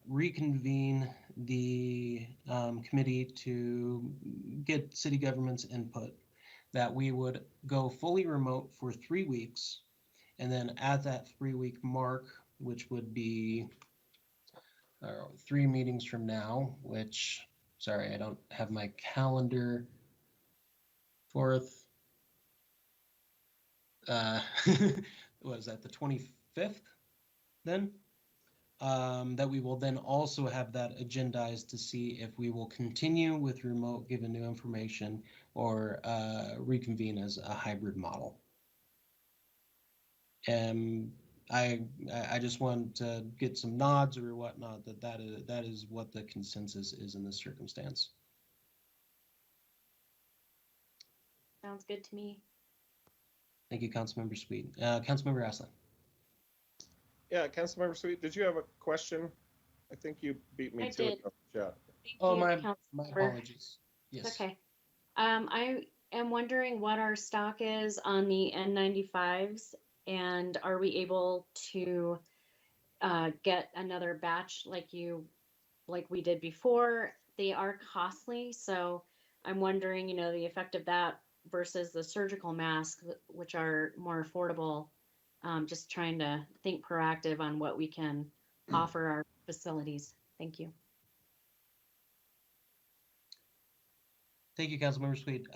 Speaker 1: reconvene the committee to get city government's input, that we would go fully remote for 3 weeks, and then at that 3-week mark, which would be 3 meetings from now, which, sorry, I don't have my calendar. 4th, what is that, the 25th then? That we will then also have that agendized to see if we will continue with remote given new information, or reconvene as a hybrid model. I just want to get some nods or whatnot that is what the consensus is in this circumstance.
Speaker 5: Sounds good to me.
Speaker 1: Thank you, Councilmember Sweet. Councilmember Aslan.
Speaker 4: Yeah, Councilmember Sweet, did you have a question? I think you beat me
Speaker 5: I
Speaker 4: to
Speaker 5: did.
Speaker 4: it. Yeah.
Speaker 5: Thank
Speaker 1: Oh,
Speaker 5: you,
Speaker 1: my
Speaker 5: Councilmember.
Speaker 1: apologies. Yes.
Speaker 5: It's okay. I am wondering what our stock is on the N95s, and are we able to get another batch like we did before? They are costly, so I'm wondering, the effect of that versus the surgical masks, which are more affordable. Just trying to think proactive on what we can offer our facilities. Thank you.
Speaker 1: Thank you, Councilmember Sweet.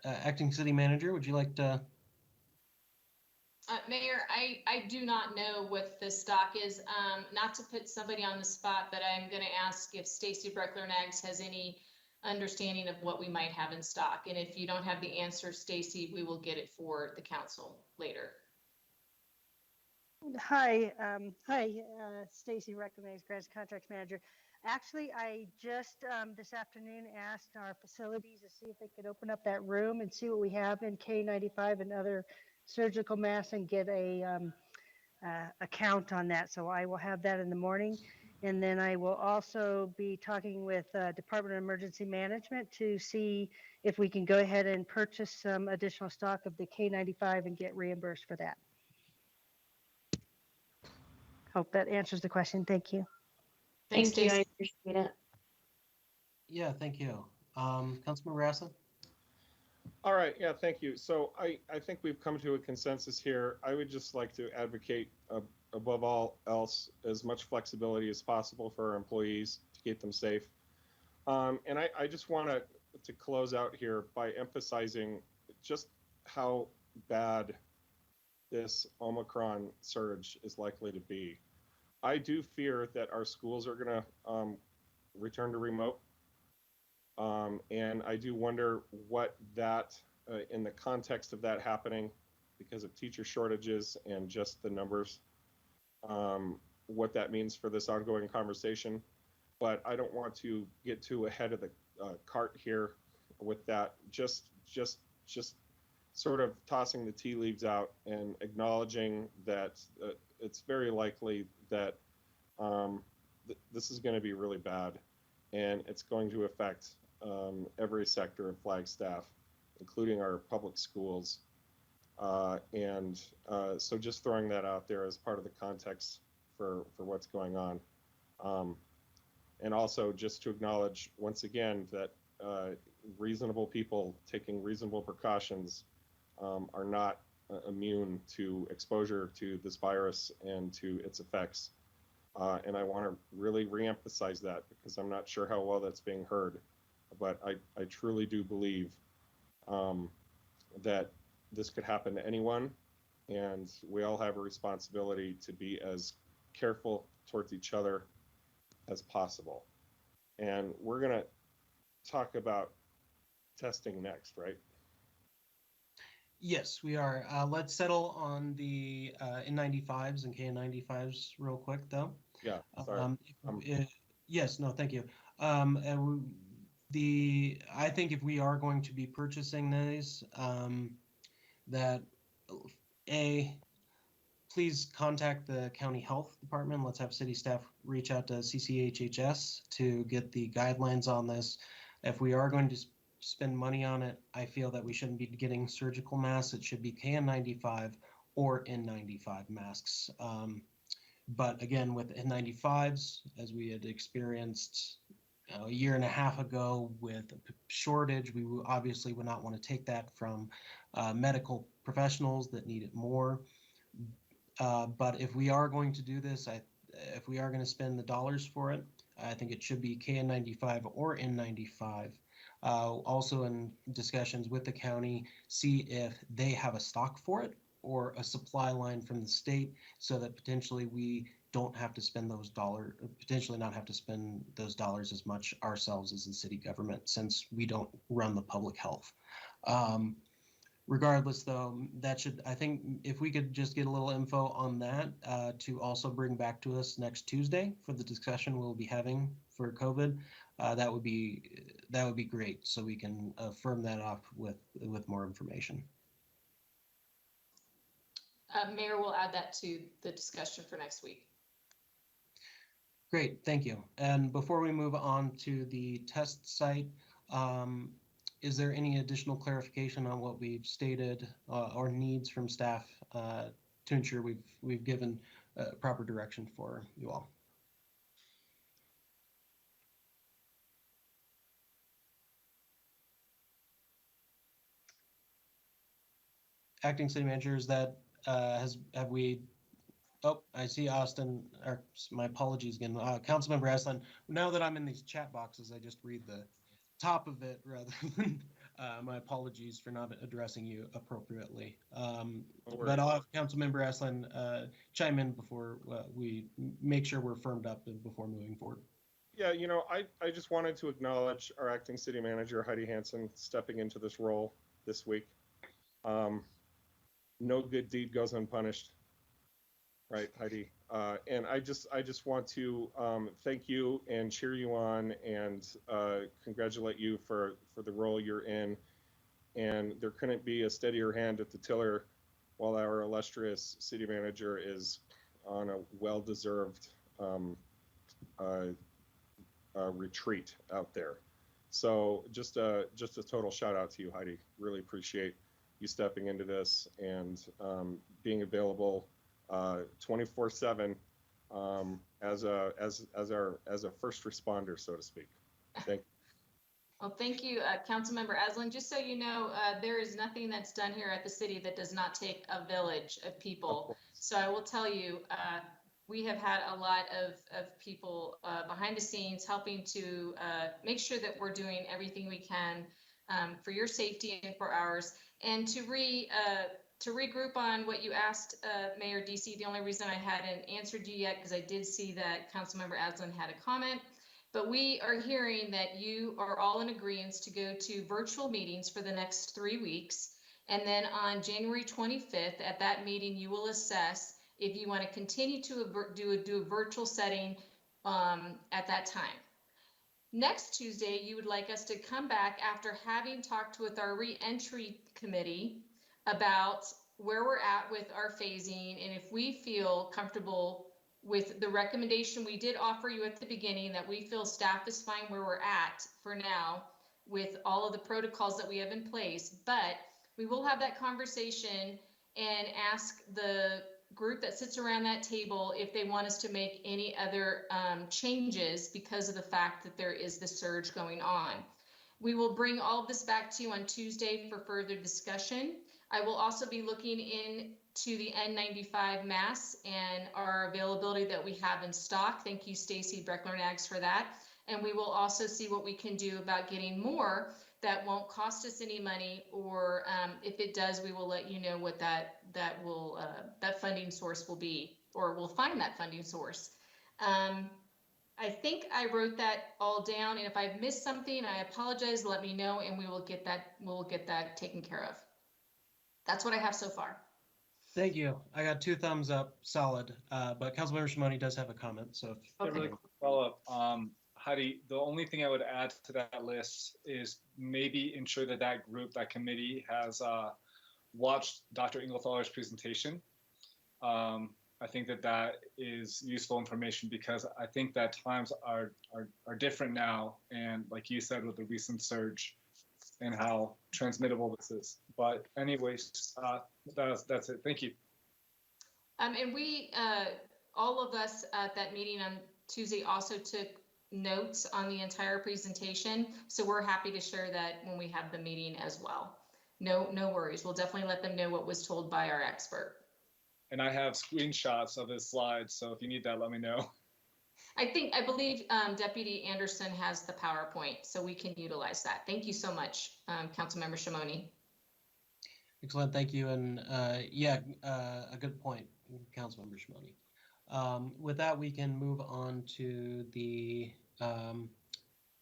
Speaker 1: Acting City Manager, would you like to?
Speaker 2: Mayor, I do not know what the stock is. Not to put somebody on the spot, but I'm going to ask if Stacy Breckler-Nags has any understanding of what we might have in stock. And if you don't have the answer, Stacy, we will get it for the council later.
Speaker 15: Hi, Stacy Recognized Grants Contracts Manager. Actually, I just this afternoon asked our facilities to see if they could open up that room and see what we have in K95 and other surgical masks, and get a count on that. So I will have that in the morning. And then I will also be talking with Department of Emergency Management to see if we can go ahead and purchase some additional stock of the K95 and get reimbursed for that. Hope that answers the question. Thank you.
Speaker 2: Thanks,
Speaker 5: Thank you. I
Speaker 2: Stacy.
Speaker 5: appreciate it.
Speaker 1: Yeah, thank you. Councilmember Aslan?
Speaker 4: All right, yeah, thank you. So I think we've come to a consensus here. I would just like to advocate, above all else, as much flexibility as possible for our employees to keep them safe. And I just want to close out here by emphasizing just how bad this Omicron surge is likely to be. I do fear that our schools are going to return to remote. And I do wonder what that, in the context of that happening, because of teacher shortages and just the numbers, what that means for this ongoing conversation. But I don't want to get too ahead of the cart here with that. Just sort of tossing the tea leaves out and acknowledging that it's very likely that this is going to be really bad, and it's going to affect every sector of Flagstaff, including our public schools. So just throwing that out there as part of the context for what's going on. And also just to acknowledge once again that reasonable people taking reasonable precautions are not immune to exposure to this virus and to its effects. And I want to really reemphasize that because I'm not sure how well that's being heard, but I truly do believe that this could happen to anyone, and we all have a responsibility to be as careful towards each other as possible. And we're going to talk about testing next, right?
Speaker 1: Yes, we are. Let's settle on the N95s and KN95s real quick, though.
Speaker 4: Yeah, sorry.
Speaker 1: Yes, no, thank you. I think if we are going to be purchasing these, that please contact the county health department. Let's have city staff reach out to CCHHS to get the guidelines on this. If we are going to spend money on it, I feel that we shouldn't be getting surgical masks. It should be KN95 or N95 masks. But again, with N95s, as we had experienced a year and a half ago with a shortage, we obviously would not want to take that from medical professionals that need it more. But if we are going to do this, if we are going to spend the dollars for it, I think it should be KN95 or N95. Also in discussions with the county, see if they have a stock for it or a supply line from the state so that potentially we don't have to spend those dollars, potentially not have to spend those dollars as much ourselves as the city government since we don't run the public health. Regardless, though, I think if we could just get a little info on that to also bring back to us next Tuesday for the discussion we'll be having for COVID, that would be great. So we can firm that off with more information.
Speaker 2: Mayor will add that to the discussion for next week.
Speaker 1: Great, thank you. And before we move on to the test site, is there any additional clarification on what we've stated or needs from staff to ensure we've given proper direction for you all? Acting City Manager, is that have we? Oh, I see Austin. Or my apologies again, Councilmember Aslan. Now that I'm in these chat boxes, I just read the top of it rather than. My apologies for not addressing you appropriately. But I'll have Councilmember Aslan chime in before we make sure we're firmed up before moving forward.
Speaker 4: Yeah, I just wanted to acknowledge our acting city manager, Heidi Hansen, stepping into this role this week. No good deed goes unpunished, right, Heidi? And I just want to thank you and cheer you on and congratulate you for the role you're in. And there couldn't be a steadier hand at the tiller while our illustrious city manager is on a well-deserved retreat out there. So just a total shout out to you, Heidi. Really appreciate you stepping into this and being available 24/7 as a first responder, so to speak. Thank you.
Speaker 2: Well, thank you, Councilmember Aslan. Just so you know, there is nothing that's done here at the city that does not take a village of people. So I will tell you, we have had a lot of people behind the scenes helping to make sure that we're doing everything we can for your safety and for ours. And to regroup on what you asked, Mayor DC, the only reason I hadn't answered you yet, because I did see that Councilmember Aslan had a comment, but we are hearing that you are all in agreement to go to virtual meetings for the next 3 weeks. And then on January 25th, at that meeting, you will assess if you want to continue to do a virtual setting at that time. Next Tuesday, you would like us to come back after having talked with our re-entry committee about where we're at with our phasing and if we feel comfortable with the recommendation we did offer you at the beginning, that we feel staff is fine where we're at for now with all of the protocols that we have in place. But we will have that conversation and ask the group that sits around that table if they want us to make any other changes because of the fact that there is the surge going on. We will bring all of this back to you on Tuesday for further discussion. I will also be looking into the N95 masks and our availability that we have in stock. Thank you, Stacy Breckler-Nags, for that. And we will also see what we can do about getting more that won't cost us any money, or if it does, we will let you know what that funding source will be, or we'll find that funding source. I think I wrote that all down, and if I've missed something, I apologize. Let me know, and we will get that taken care of. That's what I have so far.
Speaker 1: Thank you. I got 2 thumbs up, solid. But Councilmember Shimoni does have a comment, so.
Speaker 2: Okay.
Speaker 7: A really quick follow-up. Heidi, the only thing I would add to that list is maybe ensure that that group, that committee, has watched Dr. Inglethaller's presentation. I think that is useful information, because I think that times are different now, and like you said, with the recent surge and how transmittable this is. But anyways, that's it. Thank you.
Speaker 2: And we, all of us at that meeting on Tuesday, also took notes on the entire presentation. So we're happy to share that when we have the meeting as well. No worries. We'll definitely let them know what was told by our expert.
Speaker 7: And I have screenshots of his slides, so if you need that, let me know.
Speaker 2: I believe Deputy Anderson has the PowerPoint, so we can utilize that. Thank you so much, Councilmember Shimoni.
Speaker 1: Excellent, thank you. And a good point, Councilmember Shimoni. With that, we can move on to the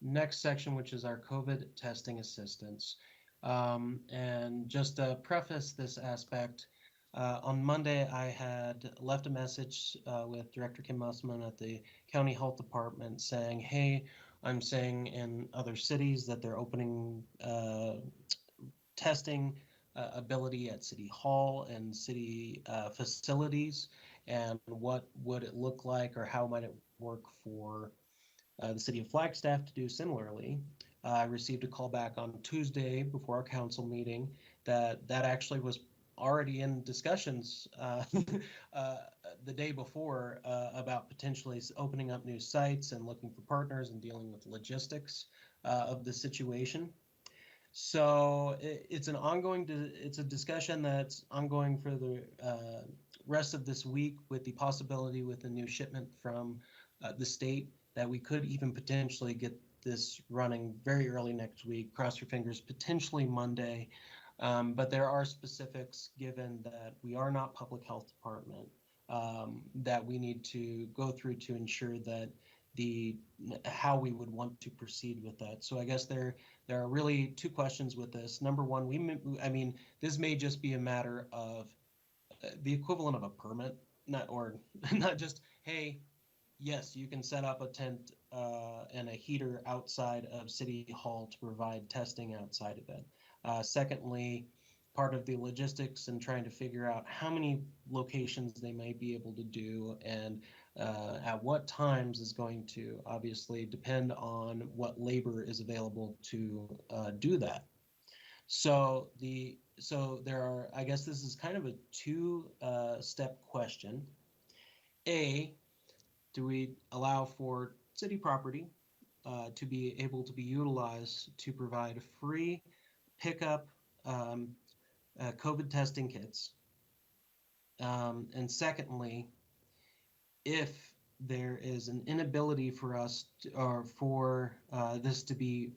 Speaker 1: next section, which is our COVID testing assistance. And just to preface this aspect, on Monday, I had left a message with Director Kim Musselman at the County Health Department saying, hey, I'm saying in other cities that they're opening testing ability at City Hall and city facilities, and what would it look like, or how might it work for the city of Flagstaff to do similarly. I received a call back on Tuesday before our council meeting that actually was already in discussions the day before about potentially opening up new sites and looking for partners and dealing with logistics of the situation. So it's a discussion that's ongoing for the rest of this week, with the possibility with a new shipment from the state that we could even potentially get this running very early next week. Cross your fingers, potentially Monday. But there are specifics, given that we are not public health department, that we need to go through to ensure that how we would want to proceed with that. So I guess there are really 2 questions with this. Number one, this may just be a matter of the equivalent of a permit, not just, hey, yes, you can set up a tent and a heater outside of City Hall to provide testing outside of it. Secondly, part of the logistics and trying to figure out how many locations they may be able to do and at what times is going to obviously depend on what labor is available to do that. So there are, I guess this is kind of a 2-step question. A, do we allow for city property to be able to be utilized to provide free pickup COVID testing kits? And secondly, if there is an inability for us to, or for this to be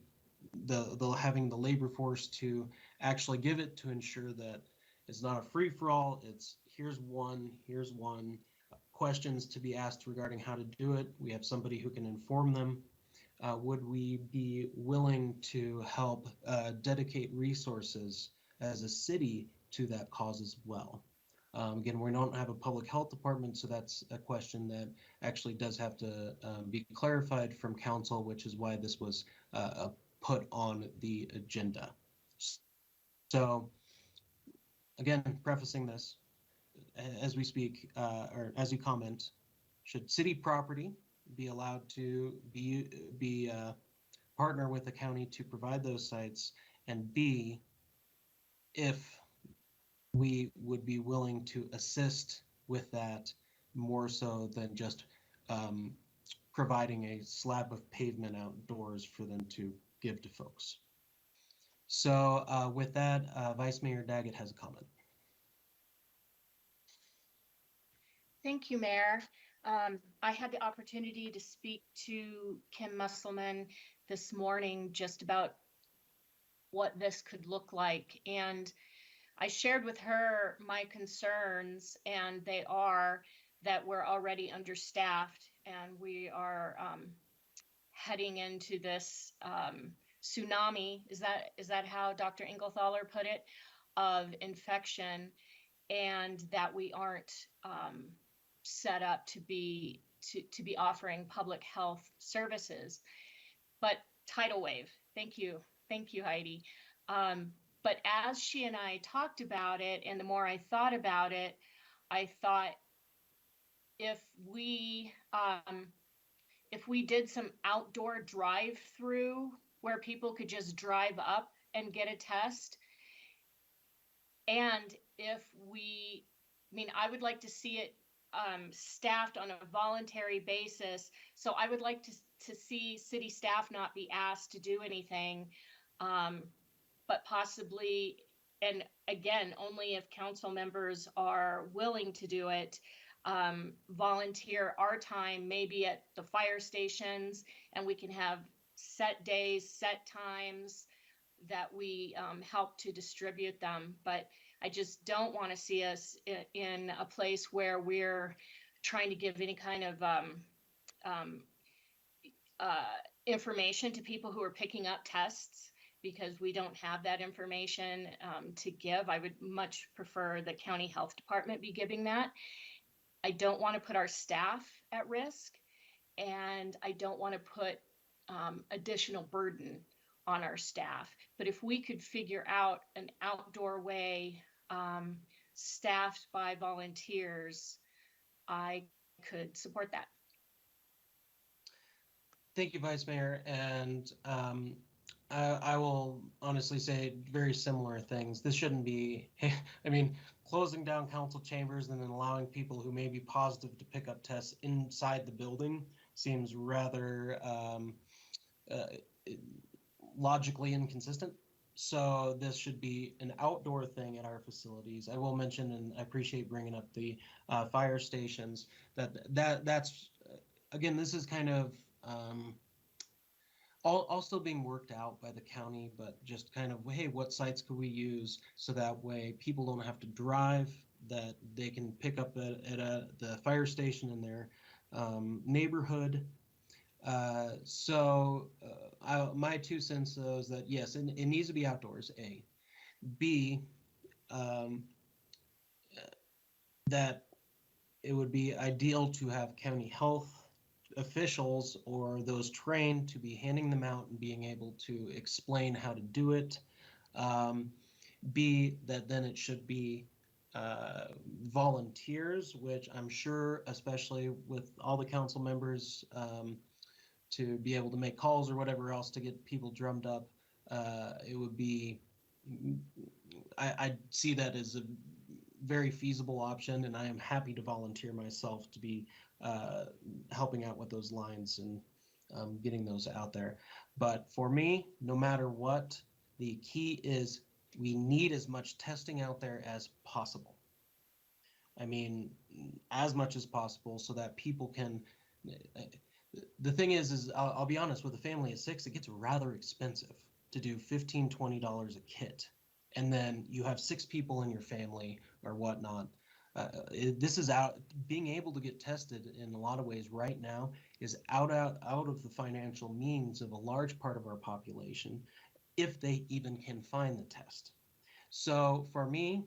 Speaker 1: having the labor force to actually give it, to ensure that it's not a free-for-all, it's here's one, questions to be asked regarding how to do it. We have somebody who can inform them. Would we be willing to help dedicate resources as a city to that cause as well? Again, we don't have a public health department, so that's a question that actually does have to be clarified from council, which is why this was put on the agenda. So again, prefacing this, as we speak, or as we comment, should city property be allowed to be partner with the county to provide those sites? And B, if we would be willing to assist with that more so than just providing a slab of pavement outdoors for them to give to folks. So with that, Vice Mayor Daggett has a comment.
Speaker 12: Thank you, Mayor. I had the opportunity to speak to Kim Musselman this morning just about what this could look like. And I shared with her my concerns, and they are that we're already understaffed and we are heading into this tsunami. Is that how Dr. Engelthaler put it, of infection, and that we aren't set up to be offering public health services. But tidal wave, thank you, Heidi. But as she and I talked about it, and the more I thought about it, I thought if we did some outdoor drive-through where people could just drive up and get a test, and I would like to see it staffed on a voluntary basis. So I would like to see city staff not be asked to do anything, but possibly, and again, only if council members are willing to do it, volunteer our time, maybe at the fire stations, and we can have set days, set times that we help to distribute them. But I just don't want to see us in a place where we're trying to give any kind of information to people who are picking up tests, because we don't have that information to give. I would much prefer the county health department be giving that. I don't want to put our staff at risk, and I don't want to put additional burden on our staff. But if we could figure out an outdoor way staffed by volunteers, I could support that.
Speaker 1: Thank you, Vice Mayor. And I will honestly say very similar things. This shouldn't be, I mean, closing down council chambers and then allowing people who may be positive to pick up tests inside the building seems rather logically inconsistent. So this should be an outdoor thing at our facilities. I will mention, and I appreciate bringing up the fire stations, that's again, this is kind of all still being worked out by the county, but just kind of, hey, what sites could we use so that way people don't have to drive, that they can pick up at the fire station in their neighborhood. My 2 cents though is that yes, it needs to be outdoors, A. B, that it would be ideal to have county health officials or those trained to be handing them out and being able to explain how to do it. B, that then it should be volunteers, which I'm sure, especially with all the council members, to be able to make calls or whatever else to get people drummed up, it would be, I see that as a very feasible option, and I am happy to volunteer myself to be helping out with those lines and getting those out there. But for me, no matter what, the key is we need as much testing out there as possible. I mean, as much as possible so that people can, the thing is I'll be honest, with a family of 6, it gets rather expensive to do $15, $20 a kit. And then you have 6 people in your family or whatnot. This is being able to get tested in a lot of ways right now is out of the financial means of a large part of our population, if they even can find the test. So for me,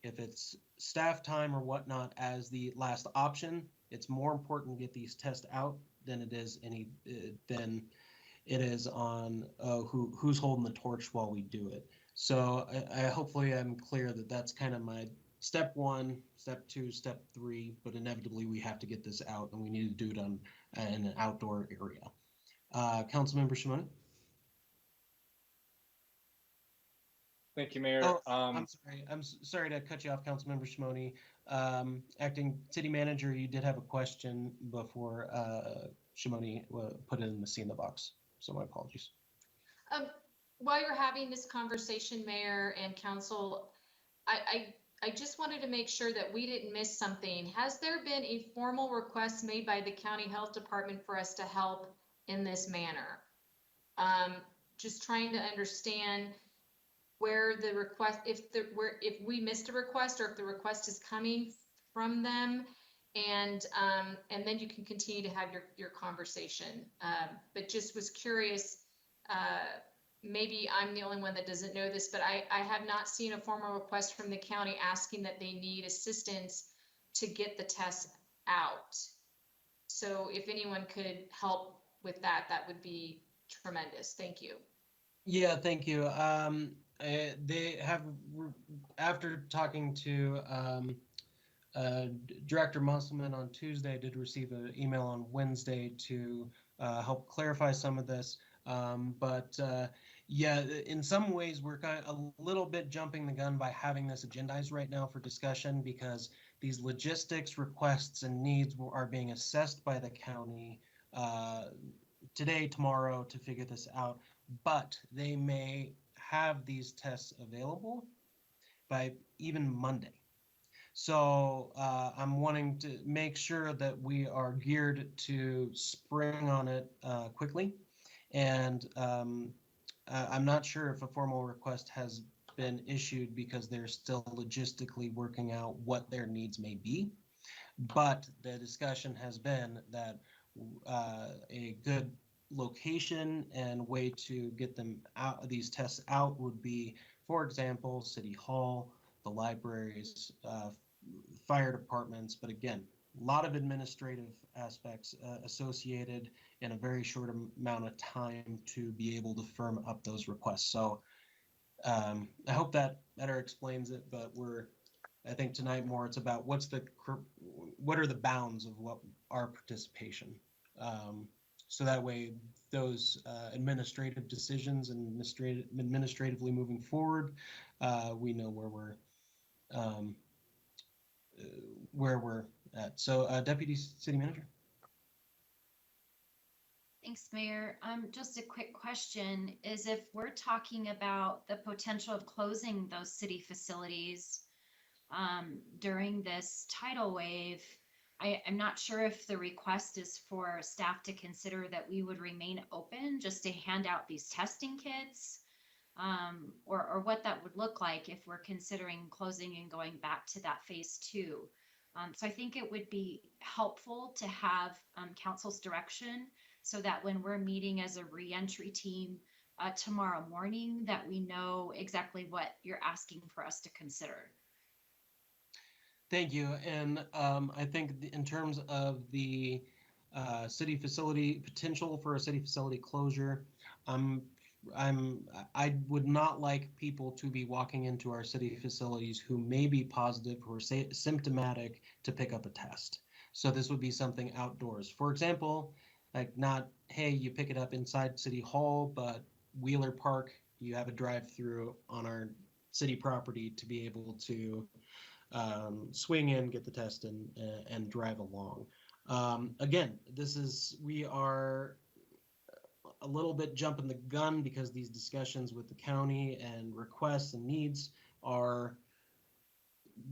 Speaker 1: if it's staff time or whatnot as the last option, it's more important to get these tests out than it is on who's holding the torch while we do it. So I hopefully I'm clear that that's kind of my step 1, step 2, step 3, but inevitably we have to get this out and we need to do it in an outdoor area. Councilmember Shimon.
Speaker 7: Thank you, Mayor.
Speaker 1: Oh, I'm sorry. I'm sorry to cut you off, Councilmember Shimoni. Acting City Manager, you did have a question before Shimoni put it in the box. So my apologies.
Speaker 2: while you're having this conversation, Mayor and Council, I just wanted to make sure that we didn't miss something. Has there been a formal request made by the County Health Department for us to help in this manner? Just trying to understand where the request, if we missed a request or if the request is coming from them, and then you can continue to have your conversation. But just was curious, maybe I'm the only one that doesn't know this, but I have not seen a formal request from the county asking that they need assistance to get the tests out. So if anyone could help with that, that would be tremendous. Thank you.
Speaker 1: Yeah, thank you. They have, after talking to Director Musselman on Tuesday, I did receive an email on Wednesday to help clarify some of this. Yeah, in some ways, we're kind of a little bit jumping the gun by having this agendized right now for discussion, because these logistics requests and needs are being assessed by the county today, tomorrow, to figure this out. But they may have these tests available by even Monday. So I'm wanting to make sure that we are geared to spring on it quickly. And I'm not sure if a formal request has been issued because they're still logistically working out what their needs may be. But the discussion has been that a good location and way to get them out, these tests out, would be, for example, City Hall, the libraries, fire departments. But again, a lot of administrative aspects associated in a very short amount of time to be able to firm up those requests. So I hope that better explains it, but I think tonight more it's about what are the bounds of what our participation. So that way those administrative decisions and administratively moving forward, we know where we're at. So Deputy City Manager.
Speaker 6: Thanks, Mayor. Just a quick question is, if we're talking about the potential of closing those city facilities during this tidal wave, I'm not sure if the request is for staff to consider that we would remain open just to hand out these testing kits, or what that would look like if we're considering closing and going back to that phase 2. So I think it would be helpful to have council's direction, so that when we're meeting as a reentry team tomorrow morning, that we know exactly what you're asking for us to consider.
Speaker 1: Thank you. And I think in terms of the city facility potential for a city facility closure, I would not like people to be walking into our city facilities who may be positive or symptomatic to pick up a test. So this would be something outdoors. For example, like not, hey, you pick it up inside City Hall, but Wheeler Park, you have a drive-through on our city property to be able to swing in, get the test, and drive along. Again, we are a little bit jumping the gun because these discussions with the county and requests and needs are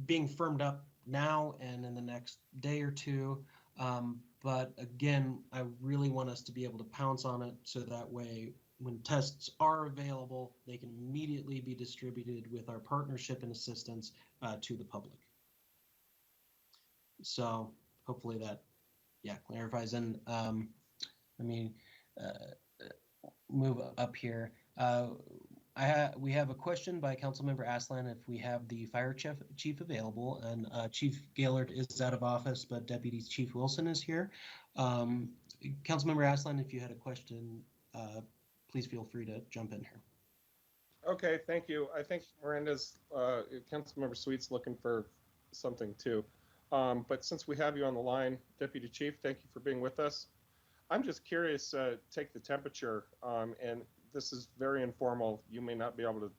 Speaker 1: being firmed up now and in the next day or two. But again, I really want us to be able to pounce on it so that way when tests are available, they can immediately be distributed with our partnership and assistance to the public. So hopefully that, clarifies. And let me move up here. We have a question by Councilmember Aslan if we have the fire chief available, and Chief Gaylord is out of office, but Deputy Chief Wilson is here. Councilmember Aslan, if you had a question, please feel free to jump in here.
Speaker 4: Okay, thank you. I think Miranda's, Councilmember Sweet's looking for something too. But since we have you on the line, Deputy Chief, thank you for being with us. I'm just curious, take the temperature, and this is very informal. You may not be able to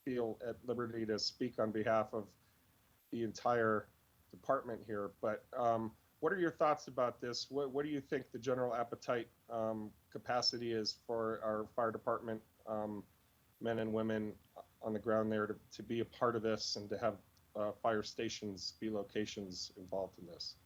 Speaker 4: feel at liberty to speak on behalf of the entire department here, but what are your thoughts about this? What do you think the general appetite capacity is for our fire department men and women on the ground there to be a part of this and to have fire stations be locations involved in this.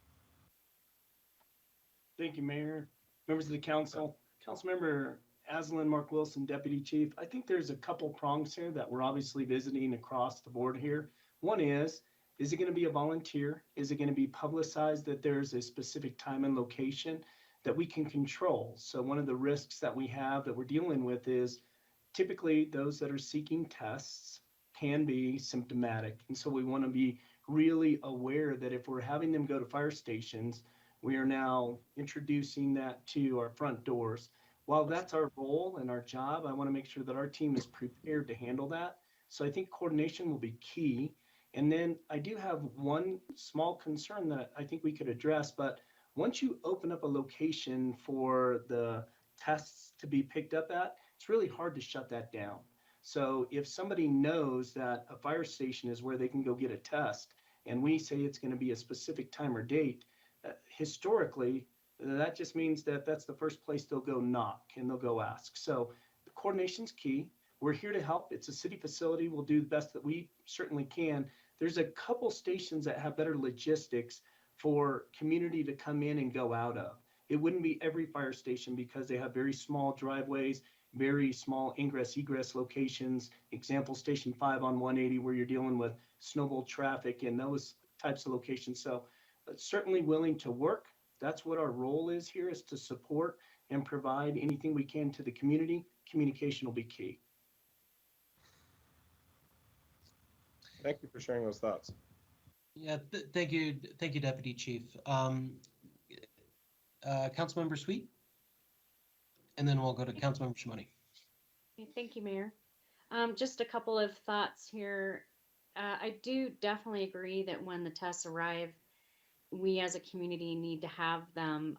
Speaker 16: Thank you, Mayor. Members of the council. Councilmember Aslan Mark Wilson, Deputy Chief. I think there's a couple prongs here that we're obviously visiting across the board here. One is it going to be a volunteer? Is it going to be publicized that there's a specific time and location that we can control? So one of the risks that we have that we're dealing with is typically those that are seeking tests can be symptomatic. And so we want to be really aware that if we're having them go to fire stations, we are now introducing that to our front doors. While that's our role and our job, I want to make sure that our team is prepared to handle that. So I think coordination will be key. And then I do have one small concern that I think we could address, but once you open up a location for the tests to be picked up at, it's really hard to shut that down. So if somebody knows that a fire station is where they can go get a test, and we say it's going to be a specific time or date, historically, that just means that that's the first place they'll go knock and they'll go ask. So the coordination's key. We're here to help. It's a city facility. We'll do the best that we certainly can. There's a couple stations that have better logistics for community to come in and go out of. It wouldn't be every fire station because they have very small driveways, very small ingress egress locations. Example, Station 5 on 180 where you're dealing with snowball traffic and those types of locations. So certainly willing to work. That's what our role is here, is to support and provide anything we can to the community. Communication will be key.
Speaker 4: Thank you for sharing those thoughts.
Speaker 1: Yeah, thank you, Deputy Chief. Councilmember Sweet, and then we'll go to Councilmember Shimoni.
Speaker 5: Thank you, Mayor. Just a couple of thoughts here. I do definitely agree that when the tests arrive, we as a community need to have them.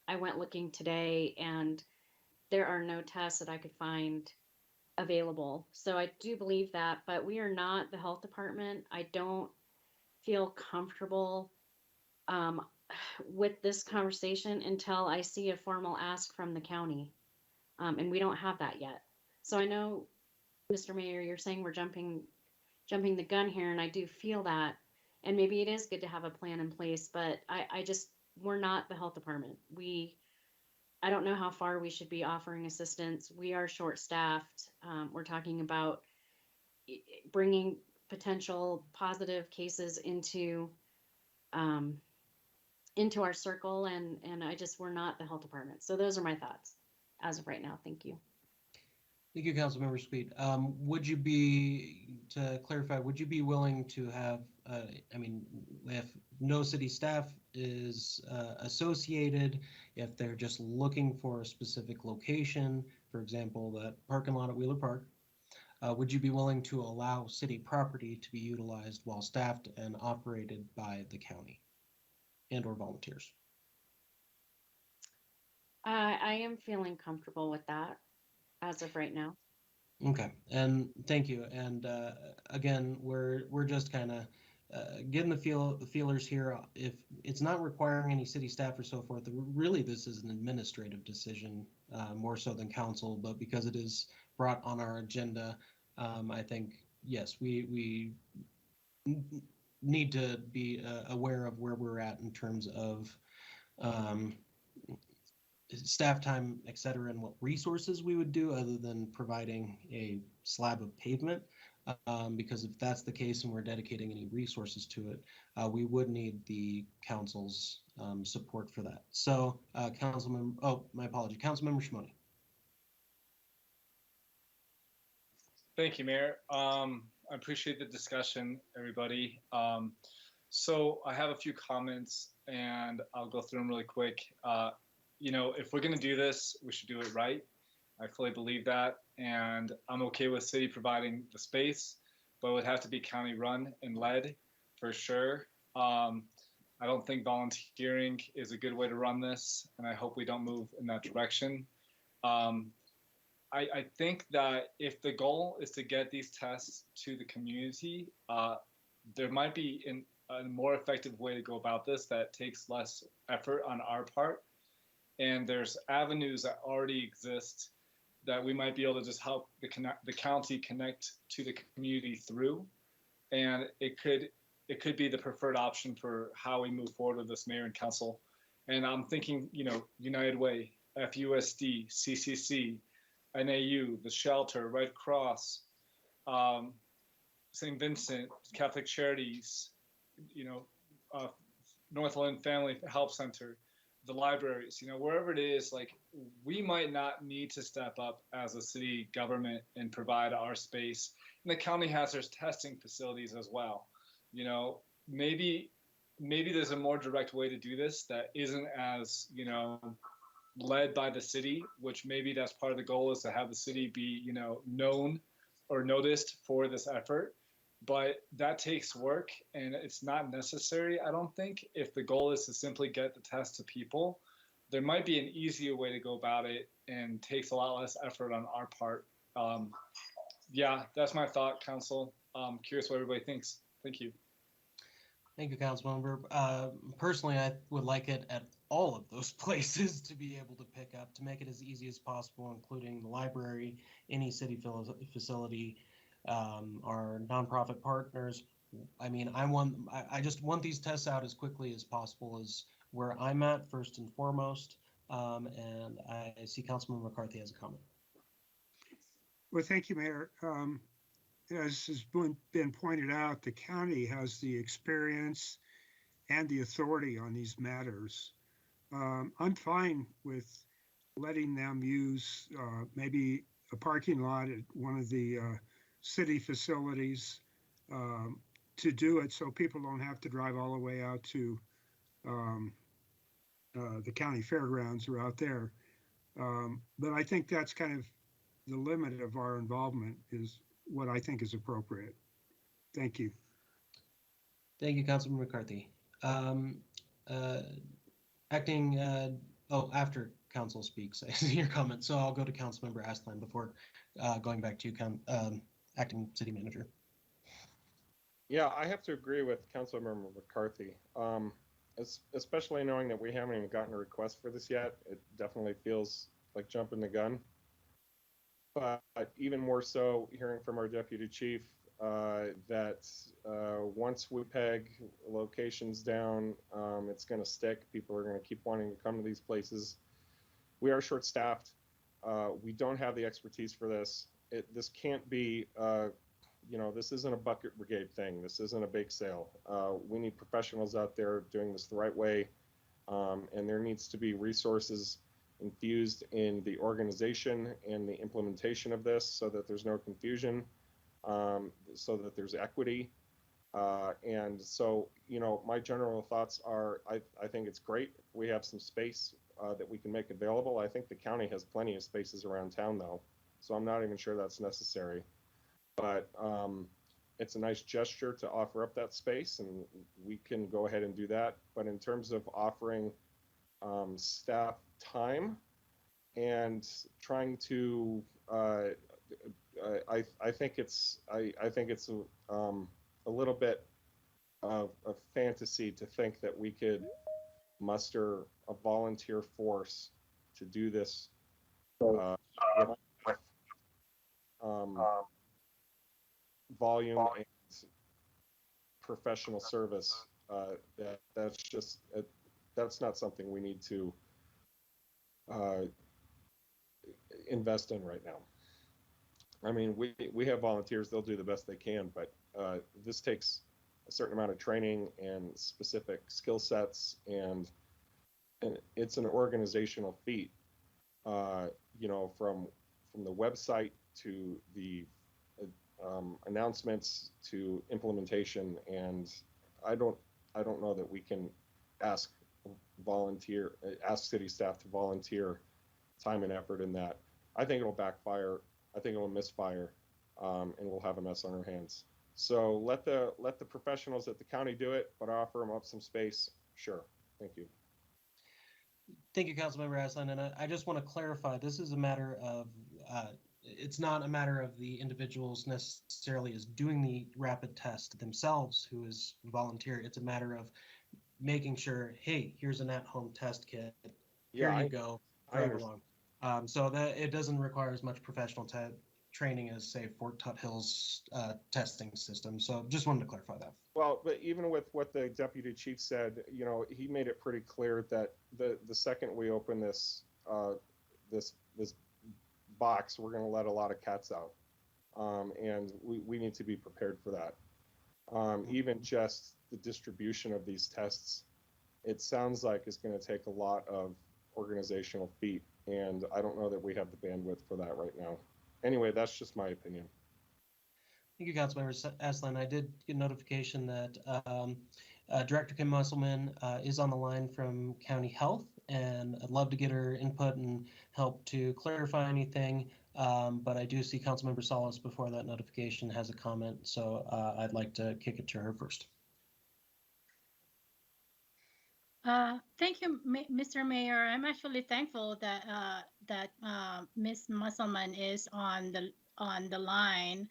Speaker 5: I went looking today and there are no tests that I could find available. So I do believe that, but we are not the health department. I don't feel comfortable with this conversation until I see a formal ask from the county. And we don't have that yet. So I know, Mr. Mayor, you're saying we're jumping the gun here, and I do feel that. And maybe it is good to have a plan in place, but we're not the health department. I don't know how far we should be offering assistance. We are short-staffed. We're talking about bringing potential positive cases into our circle, and we're not the health department. So those are my thoughts as of right now. Thank you.
Speaker 1: Thank you, Councilmember Sweet. Would you be, to clarify, would you be willing to have, if no city staff is associated, if they're just looking for a specific location, for example, that parking lot at Wheeler Park, would you be willing to allow city property to be utilized while staffed and operated by the county and/or volunteers?
Speaker 5: I am feeling comfortable with that as of right now.
Speaker 1: Okay, and thank you. And again, we're just kind of getting the feelers here. If it's not requiring any city staff or so forth, really this is an administrative decision more so than council. But because it is brought on our agenda, I think yes, we need to be aware of where we're at in terms of staff time, et cetera, and what resources we would do other than providing a slab of pavement. Because if that's the case and we're dedicating any resources to it, we would need the council's support for that. So Councilmember Shimoni.
Speaker 7: Thank you, Mayor. I appreciate the discussion, everybody. So I have a few comments and I'll go through them really quick. If we're going to do this, we should do it right. I fully believe that. And I'm okay with city providing the space, but it would have to be county run and led for sure. I don't think volunteering is a good way to run this, and I hope we don't move in that direction. I think that if the goal is to get these tests to the community, there might be a more effective way to go about this that takes less effort on our part. And there's avenues that already exist that we might be able to just help the county connect to the community through, and it could be the preferred option for how we move forward with this mayor and council. And I'm thinking, United Way, FUSD, CCC, NAU, the Shelter, Red Cross, St. Vincent, Catholic Charities, Northland Family Help Center, the libraries, wherever it is, like, we might not need to step up as a city government and provide our space. And the county has their testing facilities as well. Maybe there's a more direct way to do this that isn't as, led by the city, which maybe that's part of the goal, is to have the city be, known or noticed for this effort. But that takes work, and it's not necessary, I don't think. If the goal is to simply get the test to people, there might be an easier way to go about it and takes a lot less effort on our part. Yeah, that's my thought, Council. Curious what everybody thinks. Thank you.
Speaker 1: Thank you, Councilmember. Personally, I would like it at all of those places to be able to pick up, to make it as easy as possible, including the library, any city facility, our nonprofit partners. I mean, I just want these tests out as quickly as possible, is where I'm at first and foremost. And I see Councilman McCarthy has a comment.
Speaker 13: Well, thank you, Mayor. As has been pointed out, the county has the experience and the authority on these matters. I'm fine with letting them use maybe a parking lot at one of the city facilities to do it, so people don't have to drive all the way out to the county fairgrounds or out there. But I think that's kind of the limit of our involvement, is what I think is appropriate. Thank you.
Speaker 1: Thank you, Councilman McCarthy. After council speaks, I see your comment, so I'll go to Councilmember Aslan before going back to you, Acting City Manager.
Speaker 4: Yeah, I have to agree with Councilmember McCarthy. Especially knowing that we haven't even gotten a request for this yet, it definitely feels like jumping the gun. But even more so, hearing from our deputy chief that once we peg locations down, it's going to stick. People are going to keep wanting to come to these places. We are short-staffed. We don't have the expertise for this. This can't be, this isn't a bucket brigade thing. This isn't a bake sale. We need professionals out there doing this the right way, and there needs to be resources infused in the organization and the implementation of this, so that there's no confusion, so that there's equity. And so, my general thoughts are, I think it's great. We have some space that we can make available. I think the county has plenty of spaces around town, though, so I'm not even sure that's necessary. But it's a nice gesture to offer up that space, and we can go ahead and do that. But in terms of offering staff time and trying to, I think it's a little bit of fantasy to think that we could muster a volunteer force to do this volume and professional service. That's not something we need to invest in right now. I mean, we have volunteers, they'll do the best they can, but this takes a certain amount of training and specific skill sets, and it's an organizational feat, from the website to the announcements to implementation. And I don't know that we can ask city staff to volunteer time and effort in that. I think it'll backfire. I think it'll misfire, and we'll have a mess on our hands. So let the professionals at the county do it, but offer them up some space. Sure. Thank you.
Speaker 1: Thank you, Councilmember Aslan. And I just want to clarify, this is a matter of, it's not a matter of the individuals necessarily as doing the rapid test themselves who is volunteer. It's a matter of making sure, hey, here's an at-home test kit. Here you go. Drive along. So that it doesn't require as much professional training as, say, Fort Tutt-Hill's testing system. So just wanted to clarify that.
Speaker 4: Well, but even with what the deputy chief said, he made it pretty clear that the second we open this this box, we're going to let a lot of cats out, and we need to be prepared for that. Even just the distribution of these tests, it sounds like it's going to take a lot of organizational feat, and I don't know that we have the bandwidth for that right now. Anyway, that's just my opinion.
Speaker 1: Thank you, Councilmember Aslan. I did get notification that Director Kim Musselman is on the line from County Health, and I'd love to get her input and help to clarify anything. But I do see Councilmember Salas before that notification has a comment, so I'd like to kick it to her first.
Speaker 11: Thank you, Mr. Mayor. I'm actually thankful that Ms. Musselman is on the line,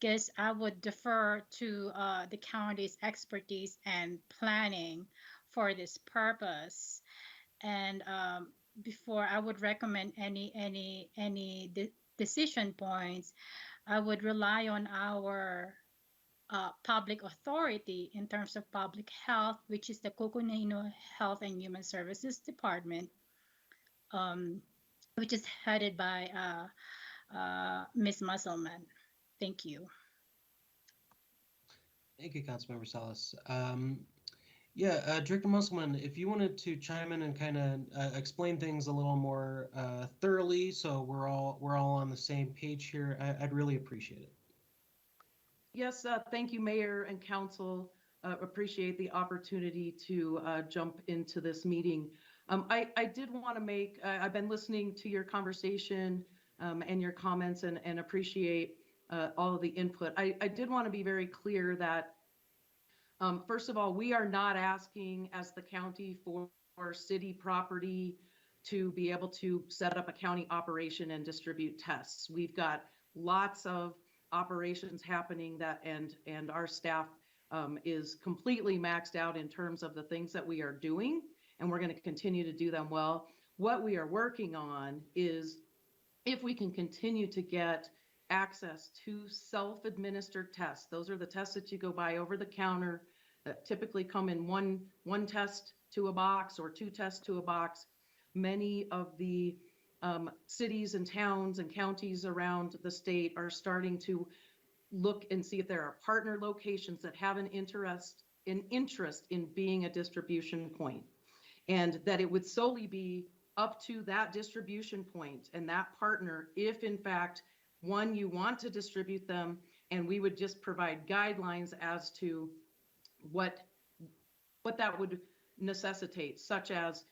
Speaker 11: because I would defer to the county's expertise and planning for this purpose. And before I would recommend any decision points, I would rely on our public authority in terms of public health, which is the Coconino Health and Human Services Department, which is headed by Ms. Musselman. Thank you.
Speaker 1: Thank you, Councilmember Salas. Director Musselman, if you wanted to chime in and kind of explain things a little more thoroughly, so we're all on the same page here, I'd really appreciate it.
Speaker 17: Yes, thank you, Mayor and Council. Appreciate the opportunity to jump into this meeting. I did want to make, I've been listening to your conversation and your comments and appreciate all of the input. I did want to be very clear that, first of all, we are not asking as the county for city property to be able to set up a county operation and distribute tests. We've got lots of operations happening that and our staff is completely maxed out in terms of the things that we are doing, and we're going to continue to do them well. What we are working on is if we can continue to get access to self-administered tests. Those are the tests that you go buy over the counter that typically come in one test to a box or 2 tests to a box. Many of the cities and towns and counties around the state are starting to look and see if there are partner locations that have an interest in being a distribution point, and that it would solely be up to that distribution point and that partner if in fact one you want to distribute them, and we would just provide guidelines as to what that would necessitate, such as,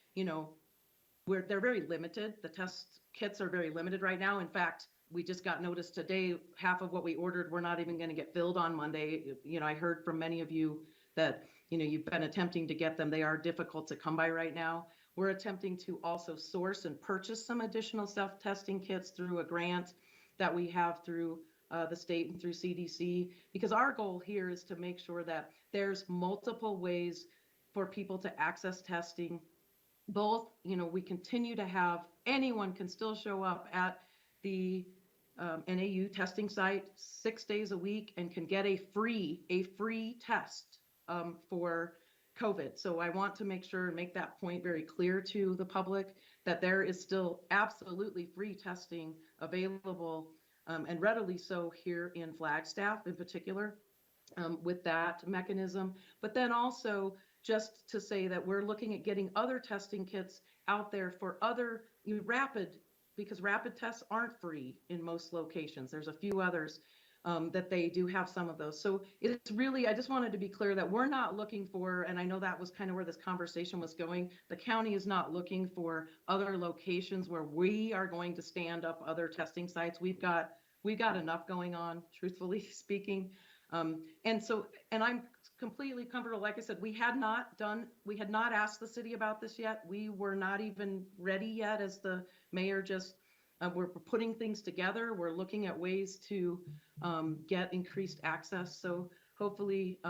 Speaker 17: where they're very limited. The test kits are very limited right now. In fact, we just got notice today, half of what we ordered, we're not even going to get filled on Monday. I heard from many of you that, you've been attempting to get them. They are difficult to come by right now. We're attempting to also source and purchase some additional self-testing kits through a grant that we have through the state and through CDC, because our goal here is to make sure that there's multiple ways for people to access testing. Both, we continue to have, anyone can still show up at the NAU testing site 6 days a week and can get a free test for COVID. So I want to make sure and make that point very clear to the public that there is still absolutely free testing available, and readily so here in Flagstaff in particular, with that mechanism. But then also just to say that we're looking at getting other testing kits out there for other because rapid tests aren't free in most locations. There's a few others that they do have some of those. So it's really, I just wanted to be clear that we're not looking for, and I know that was kind of where this conversation was going, the county is not looking for other locations where we are going to stand up other testing sites. We've got enough going on, truthfully speaking. And I'm completely comfortable. Like I said, we had not asked the city about this yet. We were not even ready yet, as the mayor just, we're putting things together. We're looking at ways to get increased access. So hopefully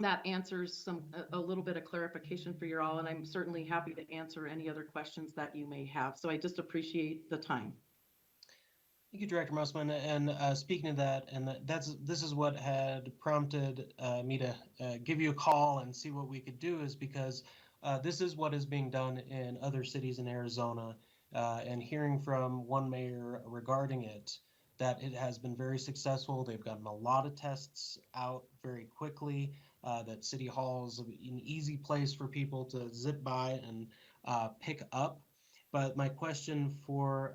Speaker 17: that answers a little bit of clarification for you all, and I'm certainly happy to answer any other questions that you may have. So I just appreciate the time.
Speaker 1: Thank you, Director Musselman. And speaking of that, and this is what had prompted me to give you a call and see what we could do, is because this is what is being done in other cities in Arizona, and hearing from one mayor regarding it, that it has been very successful. They've gotten a lot of tests out very quickly, that City Hall is an easy place for people to zip by and pick up. But my question for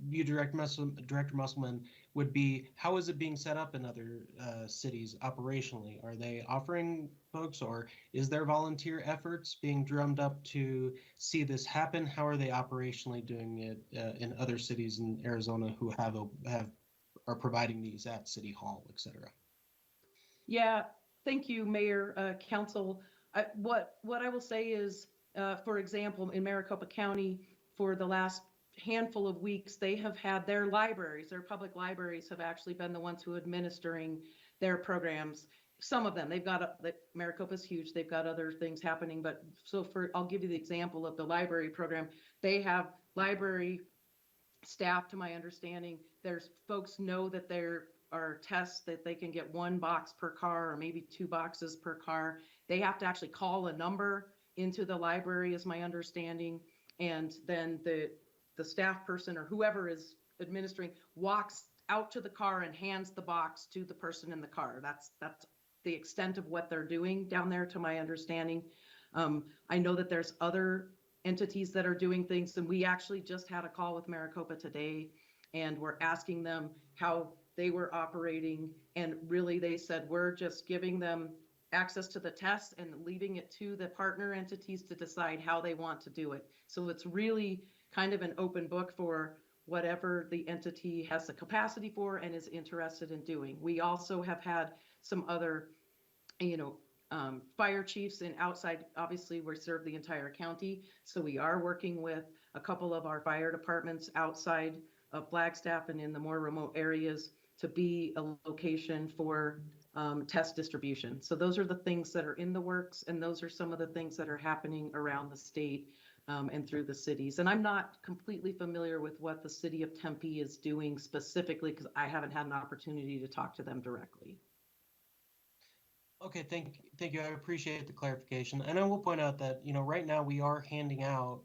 Speaker 1: you, Director Musselman, would be, how is it being set up in other cities operationally? Are they offering folks, or is there volunteer efforts being drummed up to see this happen? How are they operationally doing it in other cities in Arizona who are providing these at City Hall, et cetera?
Speaker 17: Yeah, thank you, Mayor, Council. What I will say is, for example, in Maricopa County, for the last handful of weeks, they have had their libraries, their public libraries have actually been the ones who are administering their programs. Some of them, Maricopa's huge, they've got other things happening, but I'll give you the example of the library program. They have library staff, to my understanding. There's folks know that there are tests that they can get 1 box per car or maybe 2 boxes per car. They have to actually call a number into the library, is my understanding, and then the staff person or whoever is administering walks out to the car and hands the box to the person in the car. That's the extent of what they're doing down there, to my understanding. I know that there's other entities that are doing things, and we actually just had a call with Maricopa today, and we're asking them how they were operating, and really they said, we're just giving them access to the tests and leaving it to the partner entities to decide how they want to do it. So it's really kind of an open book for whatever the entity has the capacity for and is interested in doing. We also have had some other, fire chiefs and outside, obviously we serve the entire county. So we are working with a couple of our fire departments outside of Flagstaff and in the more remote areas to be a location for test distribution. So those are the things that are in the works, and those are some of the things that are happening around the state and through the cities. And I'm not completely familiar with what the city of Tempe is doing specifically, because I haven't had an opportunity to talk to them directly.
Speaker 1: Okay, thank you. I appreciate the clarification. And I will point out that, right now we are handing out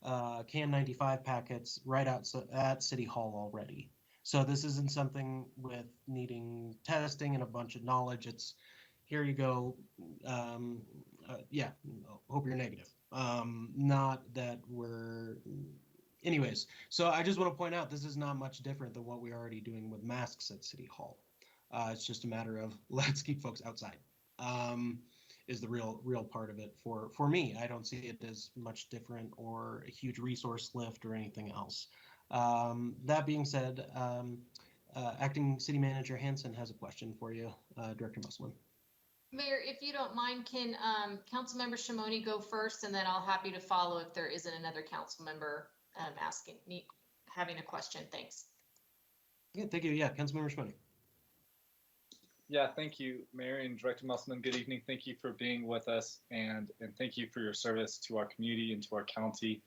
Speaker 1: KN95 packets right out at City Hall already. So this isn't something with needing testing and a bunch of knowledge. It's, here you go. Yeah, hope you're negative. Not that we're, anyways. So I just want to point out, this is not much different than what we're already doing with masks at City Hall. It's just a matter of, let's keep folks outside. Is the real part of it for me. I don't see it as much different or a huge resource lift or anything else. That being said, Acting City Manager Hansen has a question for you, Director Musselman.
Speaker 2: Mayor, if you don't mind, can Councilmember Shimoni go first, and then I'll happy to follow if there isn't another council member having a question. Thanks.
Speaker 1: Yeah, thank you. Yeah, Councilmember Shimoni.
Speaker 7: Yeah, thank you, Mayor and Director Musselman. Good evening. Thank you for being with us, and thank you for your service to our community and to our county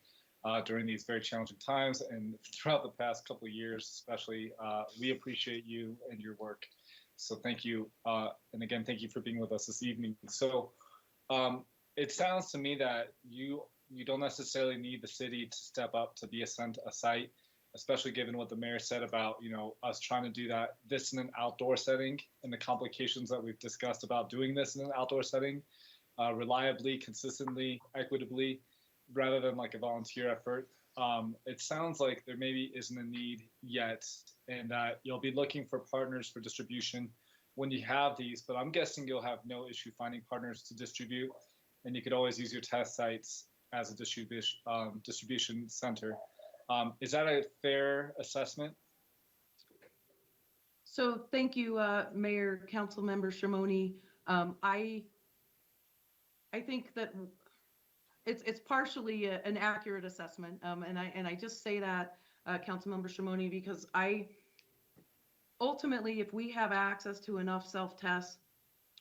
Speaker 7: during these very challenging times and throughout the past couple of years, especially. We appreciate you and your work. So thank you. And again, thank you for being with us this evening. So it sounds to me that you don't necessarily need the city to step up to be a site, especially given what the mayor said about, us trying to do this in an outdoor setting and the complications that we've discussed about doing this in an outdoor setting, reliably, consistently, equitably, rather than like a volunteer effort. It sounds like there maybe isn't a need yet, and that you'll be looking for partners for distribution when you have these, but I'm guessing you'll have no issue finding partners to distribute, and you could always use your test sites as a distribution center. Is that a fair assessment?
Speaker 17: So thank you, Mayor, Councilmember Shimoni. I think that it's partially an accurate assessment, and I just say that, Councilmember Shimoni, because ultimately, if we have access to enough self-tests,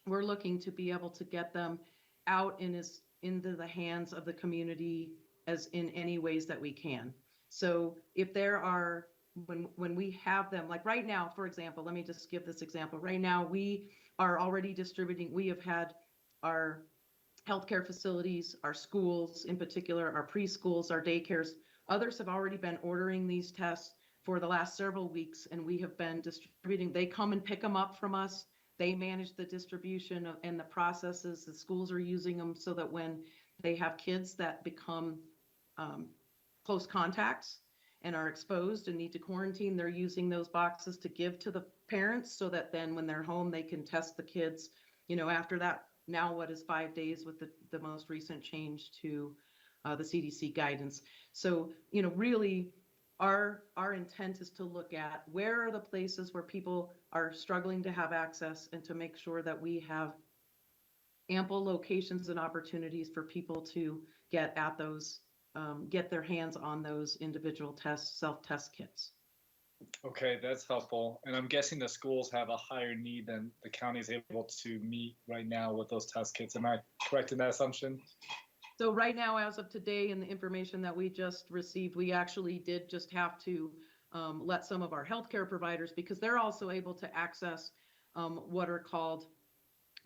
Speaker 17: we're looking to be able to get them out into the hands of the community as in any ways that we can. So if there are, when we have them, like right now, for example, let me just give this example. Right now, we are already distributing, we have had our healthcare facilities, our schools in particular, our preschools, our daycares, others have already been ordering these tests for the last several weeks, and we have been distributing. They come and pick them up from us. They manage the distribution and the processes. The schools are using them so that when they have kids that become close contacts and are exposed and need to quarantine, they're using those boxes to give to the parents so that then when they're home, they can test the kids, after that, now what is 5 days with the most recent change to the CDC guidance. So, really our intent is to look at where are the places where people are struggling to have access and to make sure that we have ample locations and opportunities for people to get at those, get their hands on those individual self-test kits.
Speaker 7: Okay, that's helpful. And I'm guessing the schools have a higher need than the county is able to meet right now with those test kits. Am I correct in that assumption?
Speaker 17: So right now, as of today, and the information that we just received, we actually did just have to let some of our healthcare providers, because they're also able to access what are called,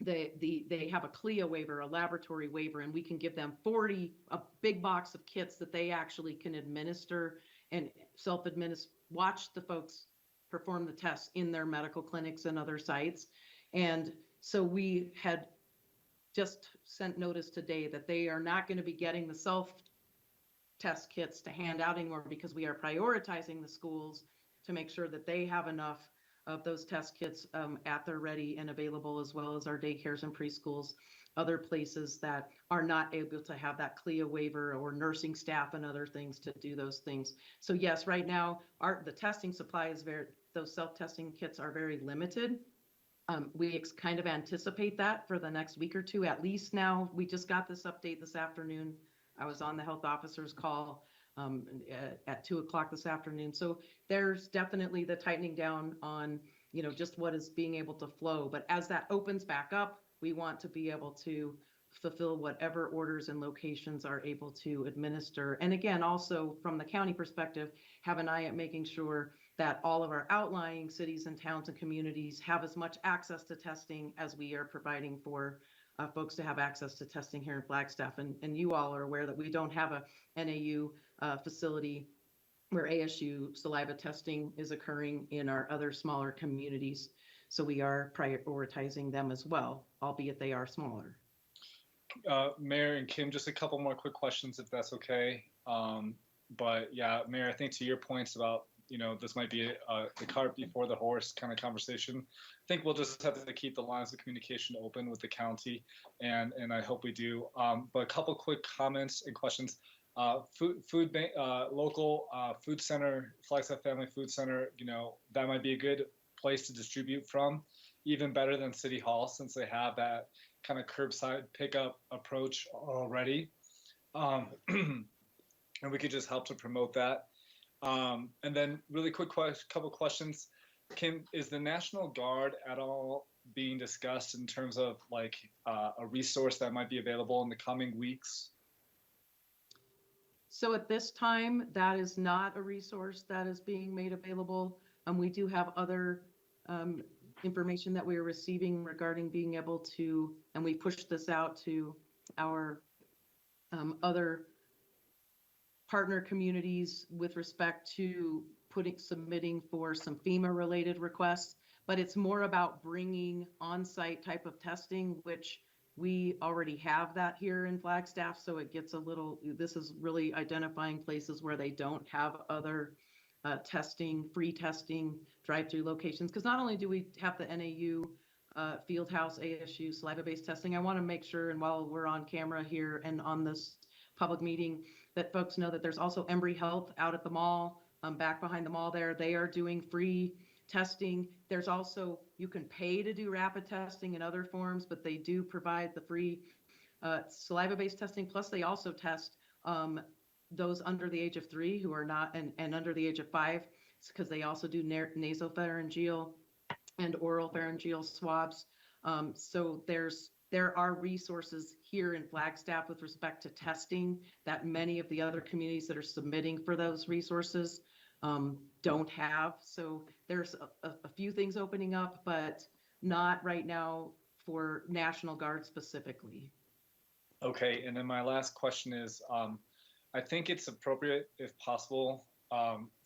Speaker 17: they have a CLIA waiver, a laboratory waiver, and we can give them a big box of kits that they actually can administer and self-administer, watch the folks perform the tests in their medical clinics and other sites. And so we had just sent notice today that they are not going to be getting the self-test kits to hand out anymore, because we are prioritizing the schools to make sure that they have enough of those test kits at their ready and available, as well as our daycares and preschools, other places that are not able to have that CLIA waiver, or nursing staff and other things to do those things. So yes, right now, the testing supply is those self-testing kits are very limited. We kind of anticipate that for the next week or two, at least. Now, we just got this update this afternoon. I was on the health officer's call at 2:00 this afternoon. So there's definitely the tightening down on, just what is being able to flow. But as that opens back up, we want to be able to fulfill whatever orders and locations are able to administer. And again, also from the county perspective, have an eye at making sure that all of our outlying cities and towns and communities have as much access to testing as we are providing for folks to have access to testing here in Flagstaff. And you all are aware that we don't have a NAU facility where ASU saliva testing is occurring in our other smaller communities. So we are prioritizing them as well, albeit they are smaller.
Speaker 7: Mayor and Kim, just a couple more quick questions, if that's okay. But yeah, Mayor, I think to your points about, this might be the cart before the horse kind of conversation. I think we'll just have to keep the lines of communication open with the county, and I hope we do. But a couple quick comments and questions. Food bank, local food center, Flagstaff Family Food Center, that might be a good place to distribute from, even better than City Hall, since they have that kind of curbside pickup approach already. And we could just help to promote that. And then really quick couple questions. Kim, is the National Guard at all being discussed in terms of like a resource that might be available in the coming weeks?
Speaker 17: So at this time, that is not a resource that is being made available. We do have other information that we are receiving regarding being able to, and we pushed this out to our other partner communities with respect to submitting for some FEMA related requests, but it's more about bringing on-site type of testing, which we already have that here in Flagstaff. So it gets this is really identifying places where they don't have other free testing, drive-through locations. Because not only do we have the NAU Fieldhouse ASU saliva-based testing, I want to make sure, and while we're on camera here and on this public meeting, that folks know that there's also Embry Health out at the mall, back behind the mall there. They are doing free testing. There's also, you can pay to do rapid testing in other forms, but they do provide the free saliva-based testing. Plus they also test those under the age of 3 who are not, and under the age of 5, because they also do nasopharyngeal and oral pharyngeal swabs So there are resources here in Flagstaff with respect to testing that many of the other communities that are submitting for those resources don't have. So there's a few things opening up, but not right now for National Guard specifically.
Speaker 7: Okay, and then my last question is, I think it's appropriate, if possible,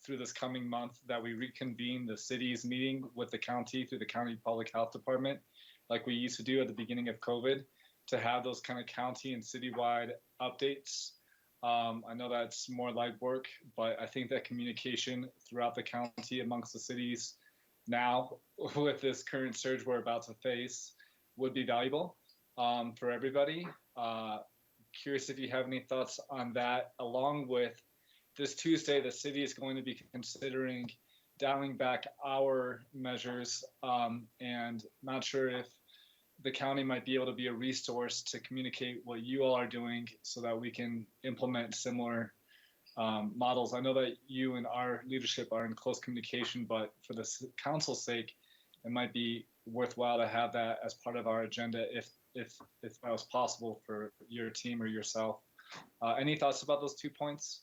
Speaker 7: through this coming month that we reconvene the city's meeting with the county through the county public health department, like we used to do at the beginning of COVID, to have those kind of county and citywide updates. I know that's more light work, but I think that communication throughout the county amongst the cities now with this current surge we're about to face would be valuable for everybody. Curious if you have any thoughts on that, along with this Tuesday, the city is going to be considering dialing back our measures, and not sure if the county might be able to be a resource to communicate what you all are doing so that we can implement similar models. I know that you and our leadership are in close communication, but for the council's sake, it might be worthwhile to have that as part of our agenda if that was possible for your team or yourself. Any thoughts about those 2 points?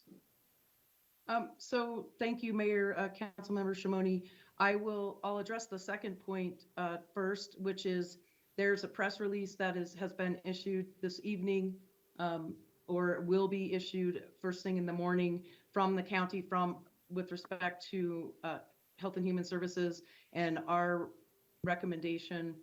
Speaker 17: So thank you, Mayor, Councilmember Shimoni. I'll address the second point first, which is there's a press release that has been issued this evening, or will be issued first thing in the morning from the county with respect to Health and Human Services and our recommendation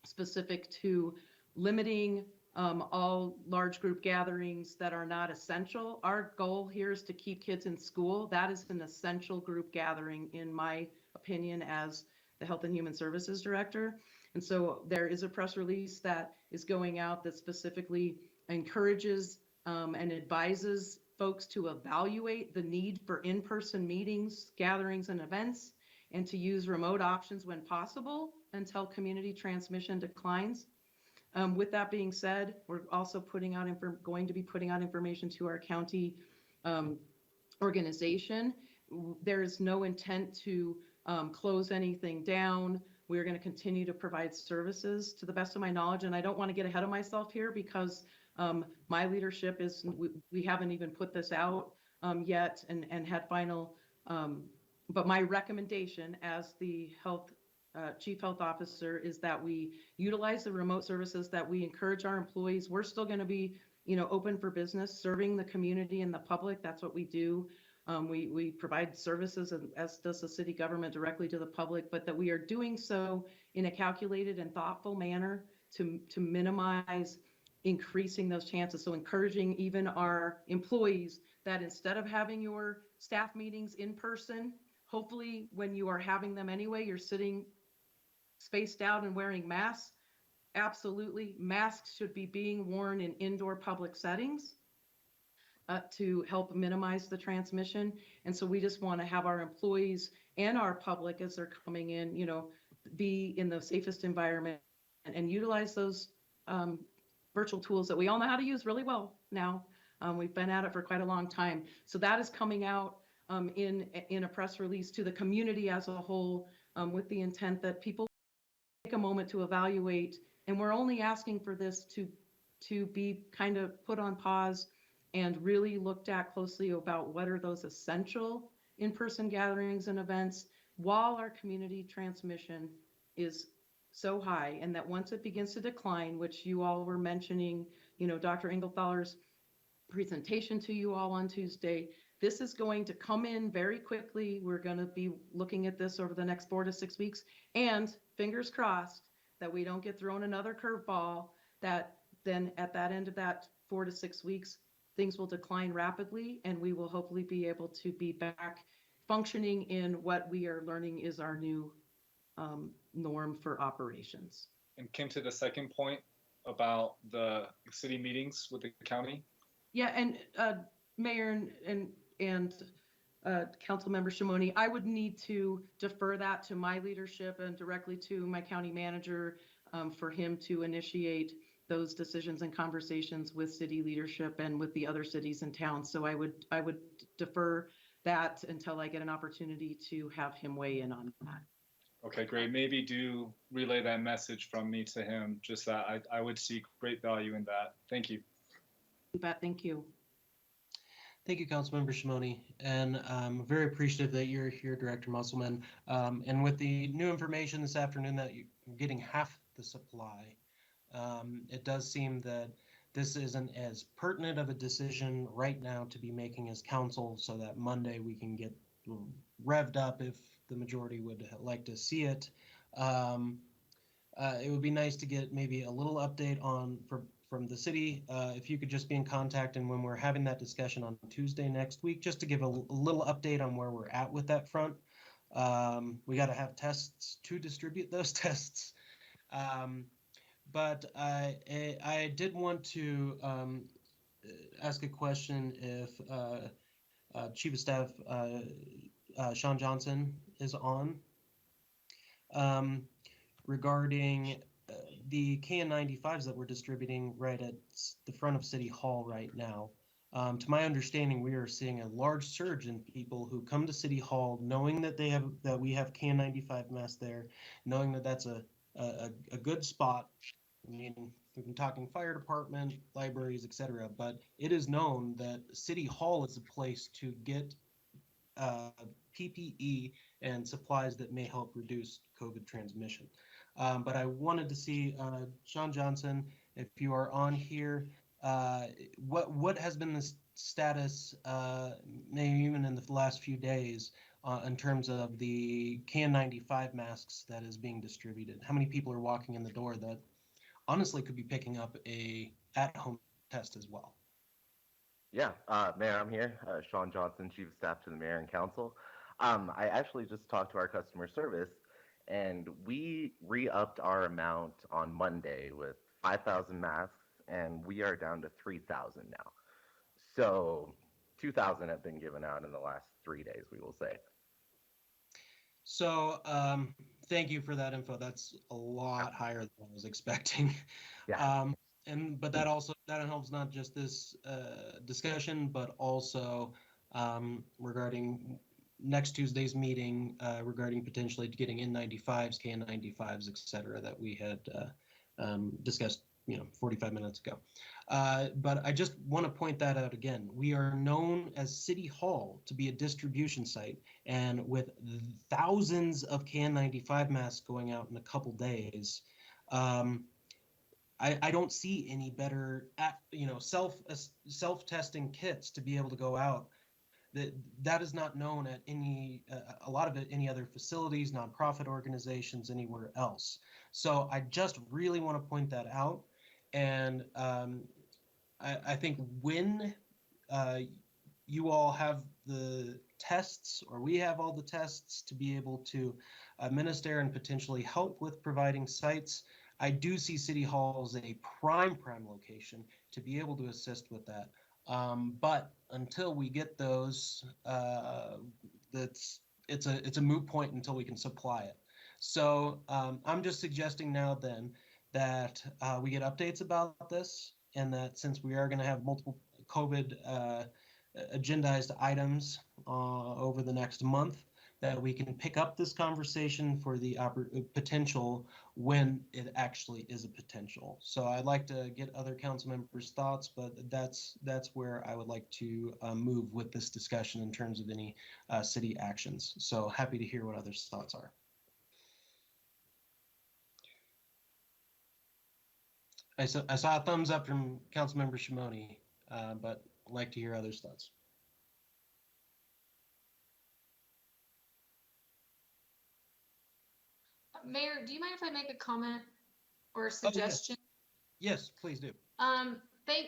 Speaker 17: specific to limiting all large group gatherings that are not essential. Our goal here is to keep kids in school. That is an essential group gathering, in my opinion, as the Health and Human Services Director. And so there is a press release that is going out that specifically encourages and advises folks to evaluate the need for in-person meetings, gatherings, and events, and to use remote options when possible until community transmission declines. With that being said, we're also going to be putting out information to our county organization. There is no intent to close anything down. We're going to continue to provide services to the best of my knowledge. And I don't want to get ahead of myself here because my leadership we haven't even put this out yet and had final, but my recommendation as the Chief Health Officer is that we utilize the remote services, that we encourage our employees. We're still going to be, open for business, serving the community and the public. That's what we do. We provide services, as does the city government, directly to the public, but that we are doing so in a calculated and thoughtful manner to minimize increasing those chances. So encouraging even our employees that instead of having your staff meetings in person, hopefully when you are having them anyway, you're sitting spaced out and wearing masks. Absolutely, masks should be being worn in indoor public settings to help minimize the transmission. And so we just want to have our employees and our public, as they're coming in, be in the safest environment and utilize those virtual tools that we all know how to use really well now. We've been at it for quite a long time. So that is coming out in a press release to the community as a whole, with the intent that people take a moment to evaluate. And we're only asking for this to be kind of put on pause and really looked at closely about what are those essential in-person gatherings and events while our community transmission is so high, and that once it begins to decline, which you all were mentioning, Dr. Engelthaler's presentation to you all on Tuesday, this is going to come in very quickly. We're going to be looking at this over the next 4 to 6 weeks, and fingers crossed that we don't get thrown another curveball, that then at that end of that 4 to 6 weeks, things will decline rapidly, and we will hopefully be able to be back functioning in what we are learning is our new norm for operations.
Speaker 7: And Kim, to the second point about the city meetings with the county.
Speaker 17: Yeah, and Mayor and Councilmember Shimoni, I would need to defer that to my leadership and directly to my county manager for him to initiate those decisions and conversations with city leadership and with the other cities in town. So I would defer that until I get an opportunity to have him weigh in on that.
Speaker 7: Okay, great. Maybe do relay that message from me to him, just that I would see great value in that. Thank you.
Speaker 17: You bet. Thank you.
Speaker 1: Thank you, Councilmember Shimoni, and I'm very appreciative that you're here, Director Musselman. And with the new information this afternoon that you're getting half the supply, it does seem that this isn't as pertinent of a decision right now to be making as council, so that Monday we can get revved up if the majority would like to see it. It would be nice to get maybe a little update on from the city. If you could just be in contact, and when we're having that discussion on Tuesday next week, just to give a little update on where we're at with that front. We got to have tests to distribute those tests. But I did want to ask a question if Chief of Staff Sean Johnson is on. Regarding the KN95s that we're distributing right at the front of City Hall right now. To my understanding, we are seeing a large surge in people who come to City Hall knowing that we have KN95 masks there, knowing that that's a good spot. I mean, we've been talking fire department, libraries, etc., but it is known that City Hall is a place to get PPE and supplies that may help reduce COVID transmission. But I wanted to see, Sean Johnson, if you are on here, what has been the status, maybe even in the last few days, in terms of the KN95 masks that is being distributed? How many people are walking in the door that honestly could be picking up a at-home test as well?
Speaker 18: Yeah, Mayor, I'm here. Sean Johnson, Chief of Staff to the Mayor and Council. I actually just talked to our customer service, and we re-upped our amount on Monday with 5,000 masks, and we are down to 3,000 now. So 2,000 have been given out in the last 3 days, we will say.
Speaker 1: So thank you for that info. That's a lot higher than I was expecting.
Speaker 18: Yeah.
Speaker 1: But that helps not just this discussion, but also regarding next Tuesday's meeting regarding potentially getting N95s, KN95s, et cetera, that we had discussed 45 minutes ago. But I just want to point that out again. We are known as City Hall to be a distribution site, and with thousands of KN95 masks going out in a couple days, I don't see any better self-testing kits to be able to go out. That is not known at any other facilities, nonprofit organizations, anywhere else. So I just really want to point that out. And I think when you all have the tests, or we have all the tests to be able to administer and potentially help with providing sites, I do see City Hall as a prime location to be able to assist with that. But until we get those, it's a moot point until we can supply it. So I'm just suggesting now then that we get updates about this, and that since we are going to have multiple COVID agendized items over the next month, that we can pick up this conversation for the potential when it actually is a potential. So I'd like to get other council members' thoughts, but that's where I would like to move with this discussion in terms of any city actions. So happy to hear what others' thoughts are. I saw a thumbs up from Councilmember Shimoni, but I'd like to hear others' thoughts.
Speaker 2: Mayor, do you mind if I make a comment or a suggestion?
Speaker 1: Yes, please do.
Speaker 2: I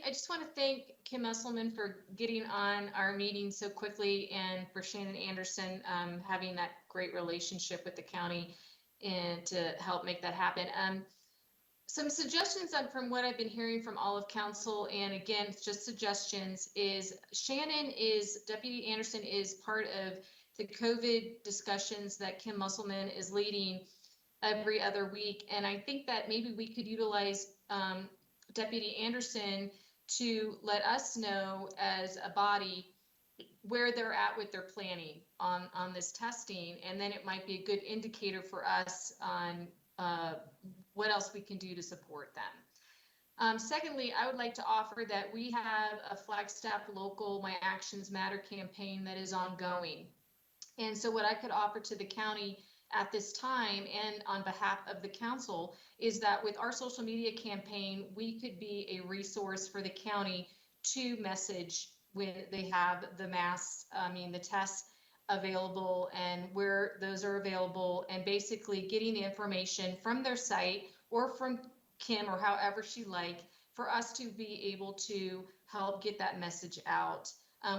Speaker 2: just want to thank Kim Esselman for getting on our meeting so quickly, and for Shannon Anderson having that great relationship with the county and to help make that happen. Some suggestions from what I've been hearing from all of council, and again, it's just suggestions, is Deputy Anderson is part of the COVID discussions that Kim Musselman is leading every other week. And I think that maybe we could utilize Deputy Anderson to let us know as a body where they're at with their planning on this testing, and then it might be a good indicator for us on what else we can do to support them. Secondly, I would like to offer that we have a Flagstaff local My Actions Matter campaign that is ongoing. And so what I could offer to the county at this time and on behalf of the council is that with our social media campaign, we could be a resource for the county to message when they have the the tests available and where those are available, and basically getting the information from their site or from Kim or however she like, for us to be able to help get that message out.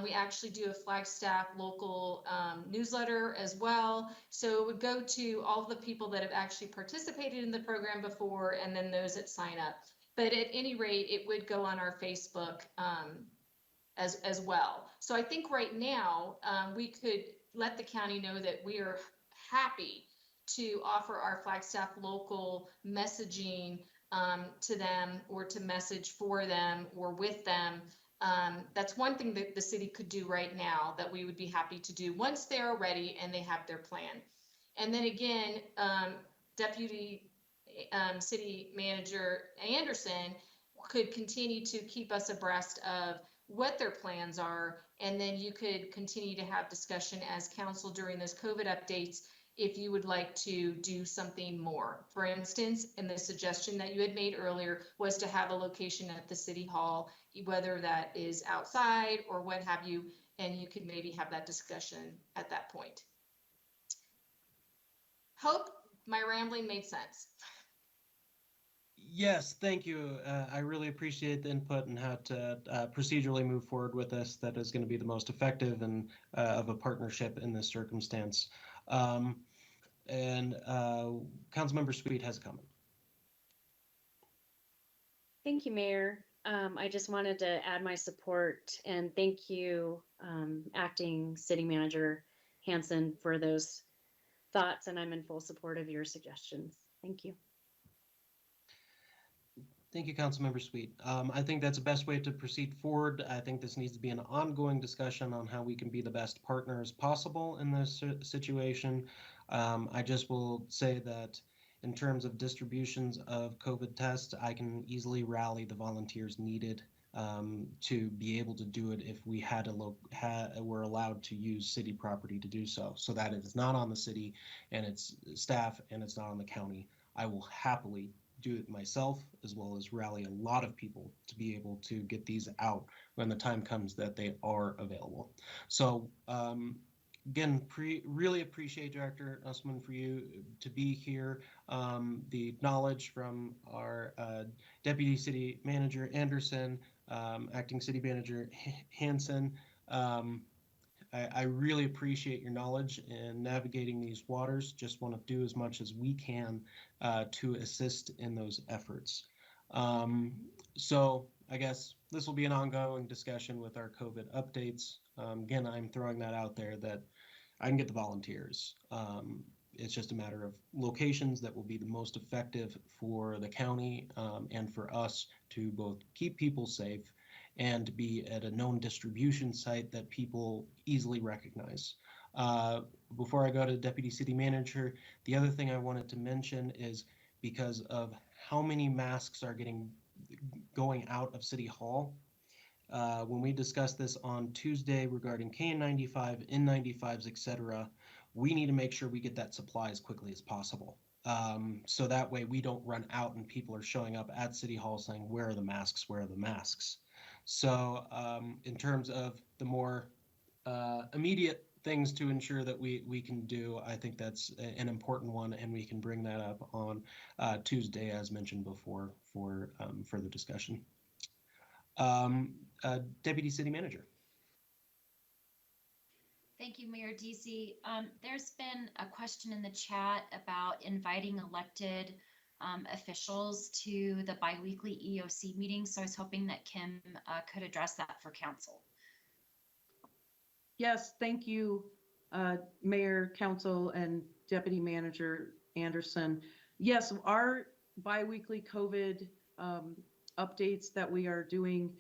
Speaker 2: We actually do a Flagstaff local newsletter as well. So it would go to all the people that have actually participated in the program before, and then those that sign up. But at any rate, it would go on our Facebook as well. So I think right now we could let the county know that we are happy to offer our Flagstaff local messaging to them, or to message for them or with them. That's one thing that the city could do right now that we would be happy to do once they're ready and they have their plan. And then again, Deputy City Manager Anderson could continue to keep us abreast of what their plans are, and then you could continue to have discussion as council during those COVID updates if you would like to do something more. For instance, and the suggestion that you had made earlier was to have a location at the city hall, whether that is outside or what have you, and you could maybe have that discussion at that point. Hope my rambling made sense.
Speaker 1: Yes, thank you. I really appreciate the input and how to procedurally move forward with this. That is going to be the most effective and of a partnership in this circumstance. Councilmember Sweet has a comment.
Speaker 5: Thank you, Mayor. I just wanted to add my support and thank you, Acting City Manager Hanson, for those thoughts, and I'm in full support of your suggestions. Thank you.
Speaker 1: Thank you, Councilmember Sweet. I think that's the best way to proceed forward. I think this needs to be an ongoing discussion on how we can be the best partners possible in this situation. I just will say that in terms of distributions of COVID tests, I can easily rally the volunteers needed to be able to do it if we were allowed to use city property to do so. So that it is not on the city and its staff, and it's not on the county. I will happily do it myself, as well as rally a lot of people to be able to get these out when the time comes that they are available. So again, really appreciate Director Nussman for you to be here. The knowledge from our Deputy City Manager Anderson, Acting City Manager Hanson. I really appreciate your knowledge in navigating these waters. Just want to do as much as we can to assist in those efforts. So I guess this will be an ongoing discussion with our COVID updates. Again, I'm throwing that out there that I can get the volunteers. It's just a matter of locations that will be the most effective for the county and for us to both keep people safe and to be at a known distribution site that people easily recognize. Before I go to Deputy City Manager, the other thing I wanted to mention is because of how many masks are going out of City Hall. When we discussed this on Tuesday regarding KN95, N95s, etc., we need to make sure we get that supply as quickly as possible. So that way we don't run out and people are showing up at City Hall saying, where are the masks, where are the masks? So in terms of the more immediate things to ensure that we can do, I think that's an important one, and we can bring that up on Tuesday, as mentioned before, for further discussion. Deputy City Manager.
Speaker 6: Thank you, Mayor DC. There's been a question in the chat about inviting elected officials to the biweekly EOC meeting. So I was hoping that Kim could address that for council.
Speaker 17: Yes, thank you, Mayor, Council, and Deputy Manager Anderson. Yes, our biweekly COVID updates that we are doing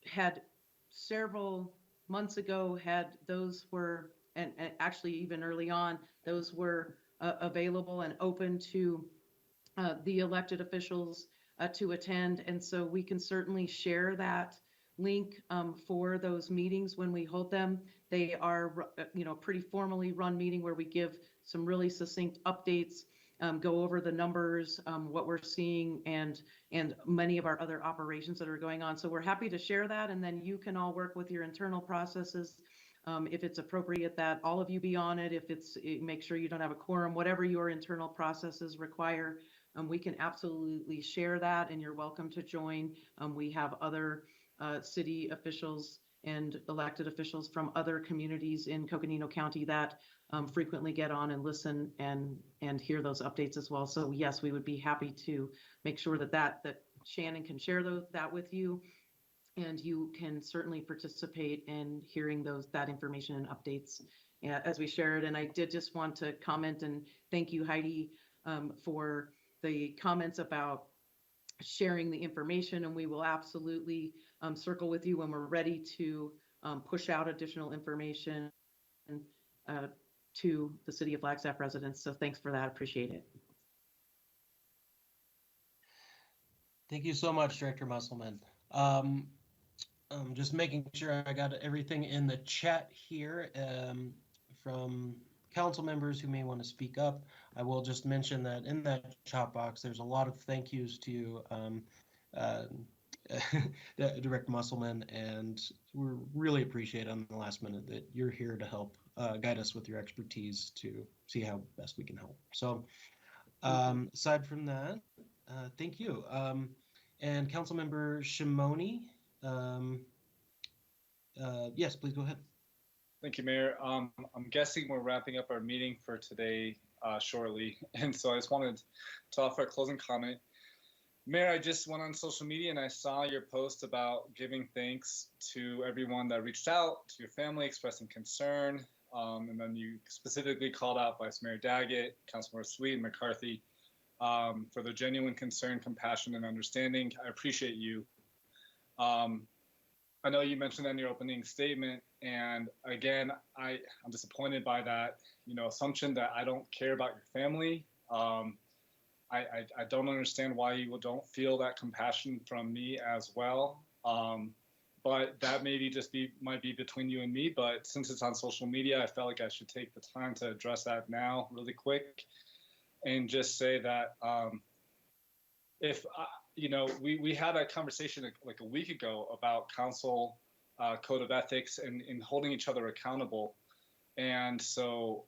Speaker 17: had several months ago those were, and actually even early on, those were available and open to the elected officials to attend. And so we can certainly share that link for those meetings when we hold them. They are, pretty formally run meeting where we give some really succinct updates, go over the numbers, what we're seeing, and many of our other operations that are going on. So we're happy to share that, and then you can all work with your internal processes. If it's appropriate that all of you be on it, make sure you don't have a quorum, whatever your internal processes require, we can absolutely share that, and you're welcome to join. We have other city officials and elected officials from other communities in Coconino County that frequently get on and listen and hear those updates as well. So yes, we would be happy to make sure that Shannon can share that with you, and you can certainly participate in hearing that information and updates as we share it. And I did just want to comment and thank you, Heidi, for the comments about sharing the information, and we will absolutely circle with you when we're ready to push out additional information to the City of Flagstaff residents. So thanks for that. Appreciate it.
Speaker 1: Thank you so much, Director Musselman. Just making sure I got everything in the chat here from council members who may want to speak up. I will just mention that in that chat box, there's a lot of thank yous to Director Musselman, and we really appreciate on the last minute that you're here to help guide us with your expertise to see how best we can help. So aside from that, thank you. And Councilmember Shimoni, yes, please go ahead.
Speaker 7: Thank you, Mayor. I'm guessing we're wrapping up our meeting for today shortly, and so I just wanted to offer a closing comment. Mayor, I just went on social media and I saw your post about giving thanks to everyone that reached out, to your family, expressing concern, and then you specifically called out Vice Mayor Daggett, Councilmember Sweet, and McCarthy for their genuine concern, compassion, and understanding. I appreciate you. I know you mentioned that in your opening statement, and again, I'm disappointed by that, assumption that I don't care about your family. I don't understand why you don't feel that compassion from me as well. But that maybe might be between you and me. But since it's on social media, I felt like I should take the time to address that now really quick and just say that we had a conversation like a week ago about council code of ethics and holding each other accountable. And so,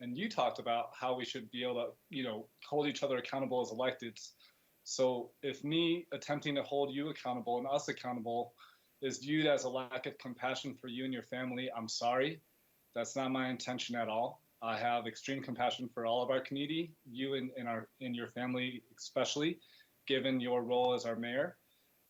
Speaker 7: and you talked about how we should be able to, hold each other accountable as electeds. So if me attempting to hold you accountable and us accountable is viewed as a lack of compassion for you and your family, I'm sorry. That's not my intention at all. I have extreme compassion for all of our community, you and your family especially, given your role as our mayor.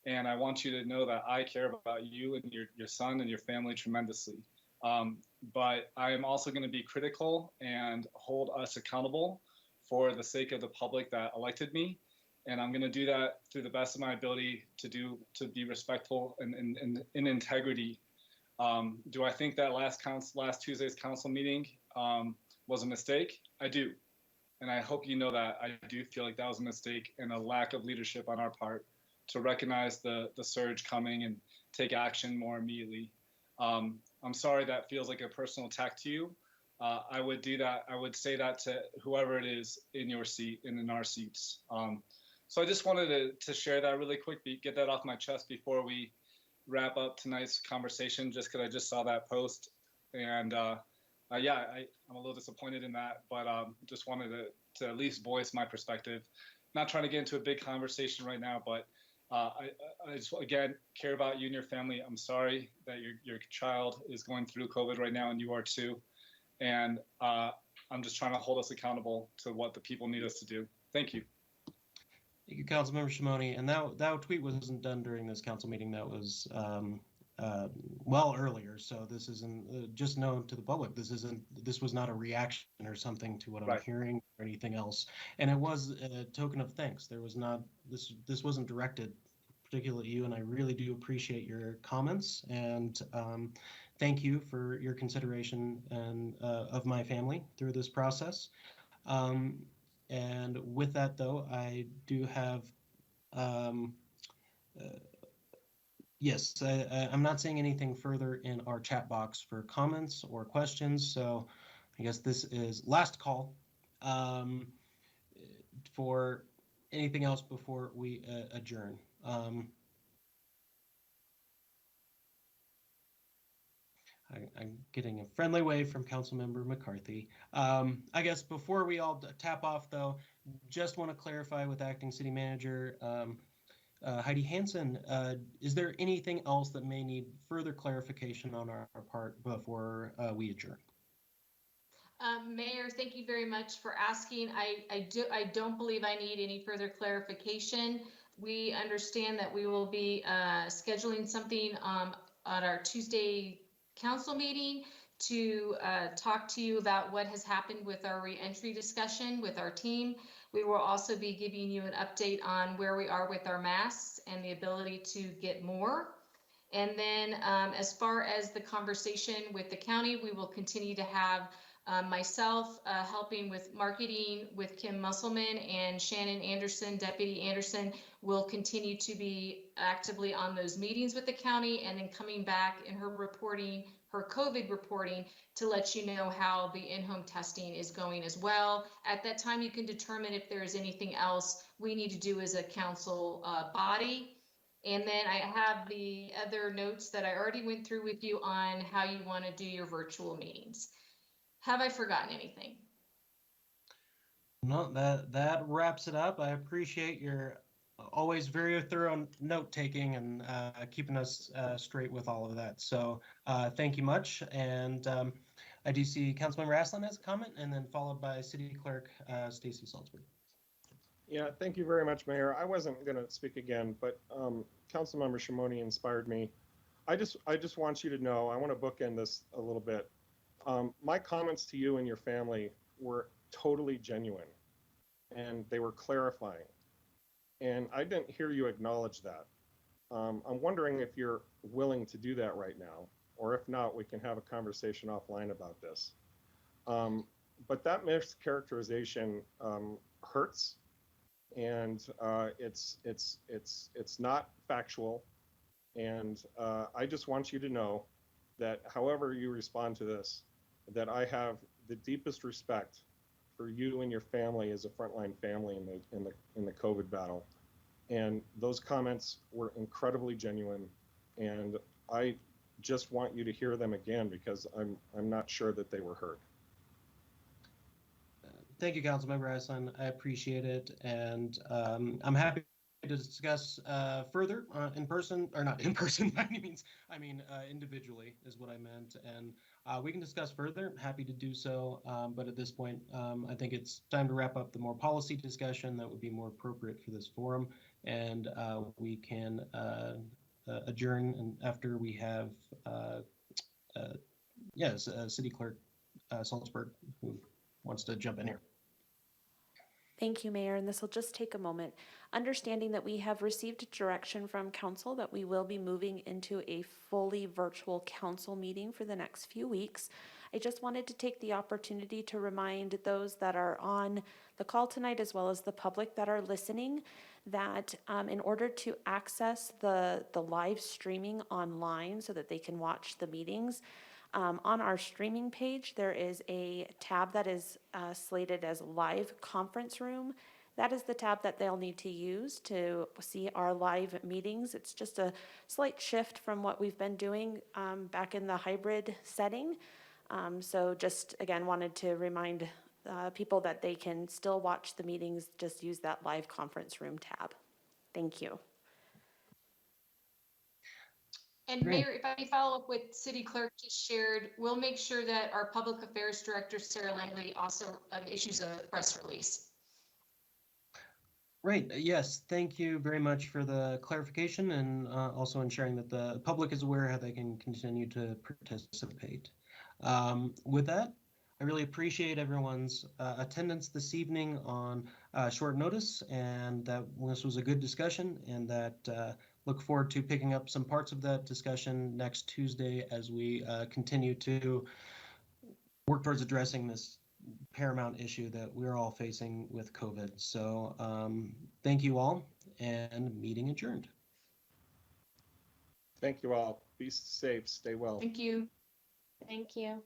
Speaker 7: And I want you to know that I care about you and your son and your family tremendously. But I am also going to be critical and hold us accountable for the sake of the public that elected me. And I'm going to do that through the best of my ability to be respectful and in integrity. Do I think that last Tuesday's council meeting was a mistake? I do. And I hope you know that I do feel like that was a mistake and a lack of leadership on our part to recognize the surge coming and take action more immediately. I'm sorry that feels like a personal attack to you. I would do that. I would say that to whoever it is in your seat and in our seats. So I just wanted to share that really quick, get that off my chest before we wrap up tonight's conversation, just because I just saw that post. And I'm a little disappointed in that, but just wanted to at least voice my perspective. Not trying to get into a big conversation right now, but I just, again, care about you and your family. I'm sorry that your child is going through COVID right now, and you are too. And I'm just trying to hold us accountable to what the people need us to do. Thank you.
Speaker 1: Thank you, Councilmember Shimoni. And that tweet wasn't done during this council meeting. That was well earlier. So this isn't just known to the public. This was not a reaction or something to what I'm hearing or anything else. And it was a token of thanks. There was not this wasn't directed particularly you, and I really do appreciate your comments, and thank you for your consideration and of my family through this process. And with that, though, I do have, yes, I'm not seeing anything further in our chat box for comments or questions, so I guess this is last call for anything else before we adjourn. I'm getting a friendly wave from Councilmember McCarthy. I guess before we all tap off, though, just want to clarify with Acting City Manager Heidi Hansen, is there anything else that may need further clarification on our part before we adjourn?
Speaker 2: Mayor, thank you very much for asking. I don't believe I need any further clarification. We understand that we will be scheduling something at our Tuesday council meeting to talk to you about what has happened with our reentry discussion with our team. We will also be giving you an update on where we are with our masks and the ability to get more. And then as far as the conversation with the county, we will continue to have myself helping with marketing with Kim Musselman, and Shannon Anderson, Deputy Anderson, will continue to be actively on those meetings with the county, and then coming back in her reporting, her COVID reporting, to let you know how the in-home testing is going as well. At that time, you can determine if there is anything else we need to do as a council body. And then I have the other notes that I already went through with you on how you want to do your virtual meetings. Have I forgotten anything?
Speaker 1: No, that wraps it up. I appreciate your always very thorough note taking and keeping us straight with all of that. So thank you much. And I do see Councilmember Aslan has a comment, and then followed by City Clerk Stacy Salzberg.
Speaker 4: Yeah, thank you very much, Mayor. I wasn't going to speak again, but Councilmember Shimoni inspired me. I just want you to know, I want to bookend this a little bit. My comments to you and your family were totally genuine, and they were clarifying. And I didn't hear you acknowledge that. I'm wondering if you're willing to do that right now, or if not, we can have a conversation offline about this. But that mischaracterization hurts, and it's not factual. And I just want you to know that however you respond to this, that I have the deepest respect for you and your family as a frontline family in the COVID battle. And those comments were incredibly genuine, and I just want you to hear them again, because I'm not sure that they were heard.
Speaker 1: Thank you, Councilmember Aslan. I appreciate it, and I'm happy to discuss further in person, or not in person by any means. I mean, individually is what I meant, and we can discuss further. Happy to do so, but at this point, I think it's time to wrap up the more policy discussion that would be more appropriate for this forum, and we can adjourn. And after we have, yes, City Clerk Salzberg, who wants to jump in here.
Speaker 14: Thank you, Mayor, and this will just take a moment. Understanding that we have received direction from Council that we will be moving into a fully virtual council meeting for the next few weeks, I just wanted to take the opportunity to remind those that are on the call tonight, as well as the public that are listening, that in order to access the live streaming online so that they can watch the meetings, on our streaming page, there is a tab that is slated as Live Conference Room. That is the tab that they'll need to use to see our live meetings. It's just a slight shift from what we've been doing back in the hybrid setting. So just, again, wanted to remind people that they can still watch the meetings, just use that Live Conference Room tab. Thank you.
Speaker 2: And Mayor, if I may follow up with City Clerk just shared, we'll make sure that our Public Affairs Director, Sarah Langley, also issues a press release.
Speaker 1: Right. Yes. Thank you very much for the clarification, and also ensuring that the public is aware how they can continue to participate. With that, I really appreciate everyone's attendance this evening on short notice, and that this was a good discussion, and that look forward to picking up some parts of that discussion next Tuesday as we continue to work towards addressing this paramount issue that we're all facing with COVID. So thank you all, and meeting adjourned.
Speaker 4: Thank you all. Be safe, stay well.
Speaker 2: Thank you.
Speaker 5: Thank you.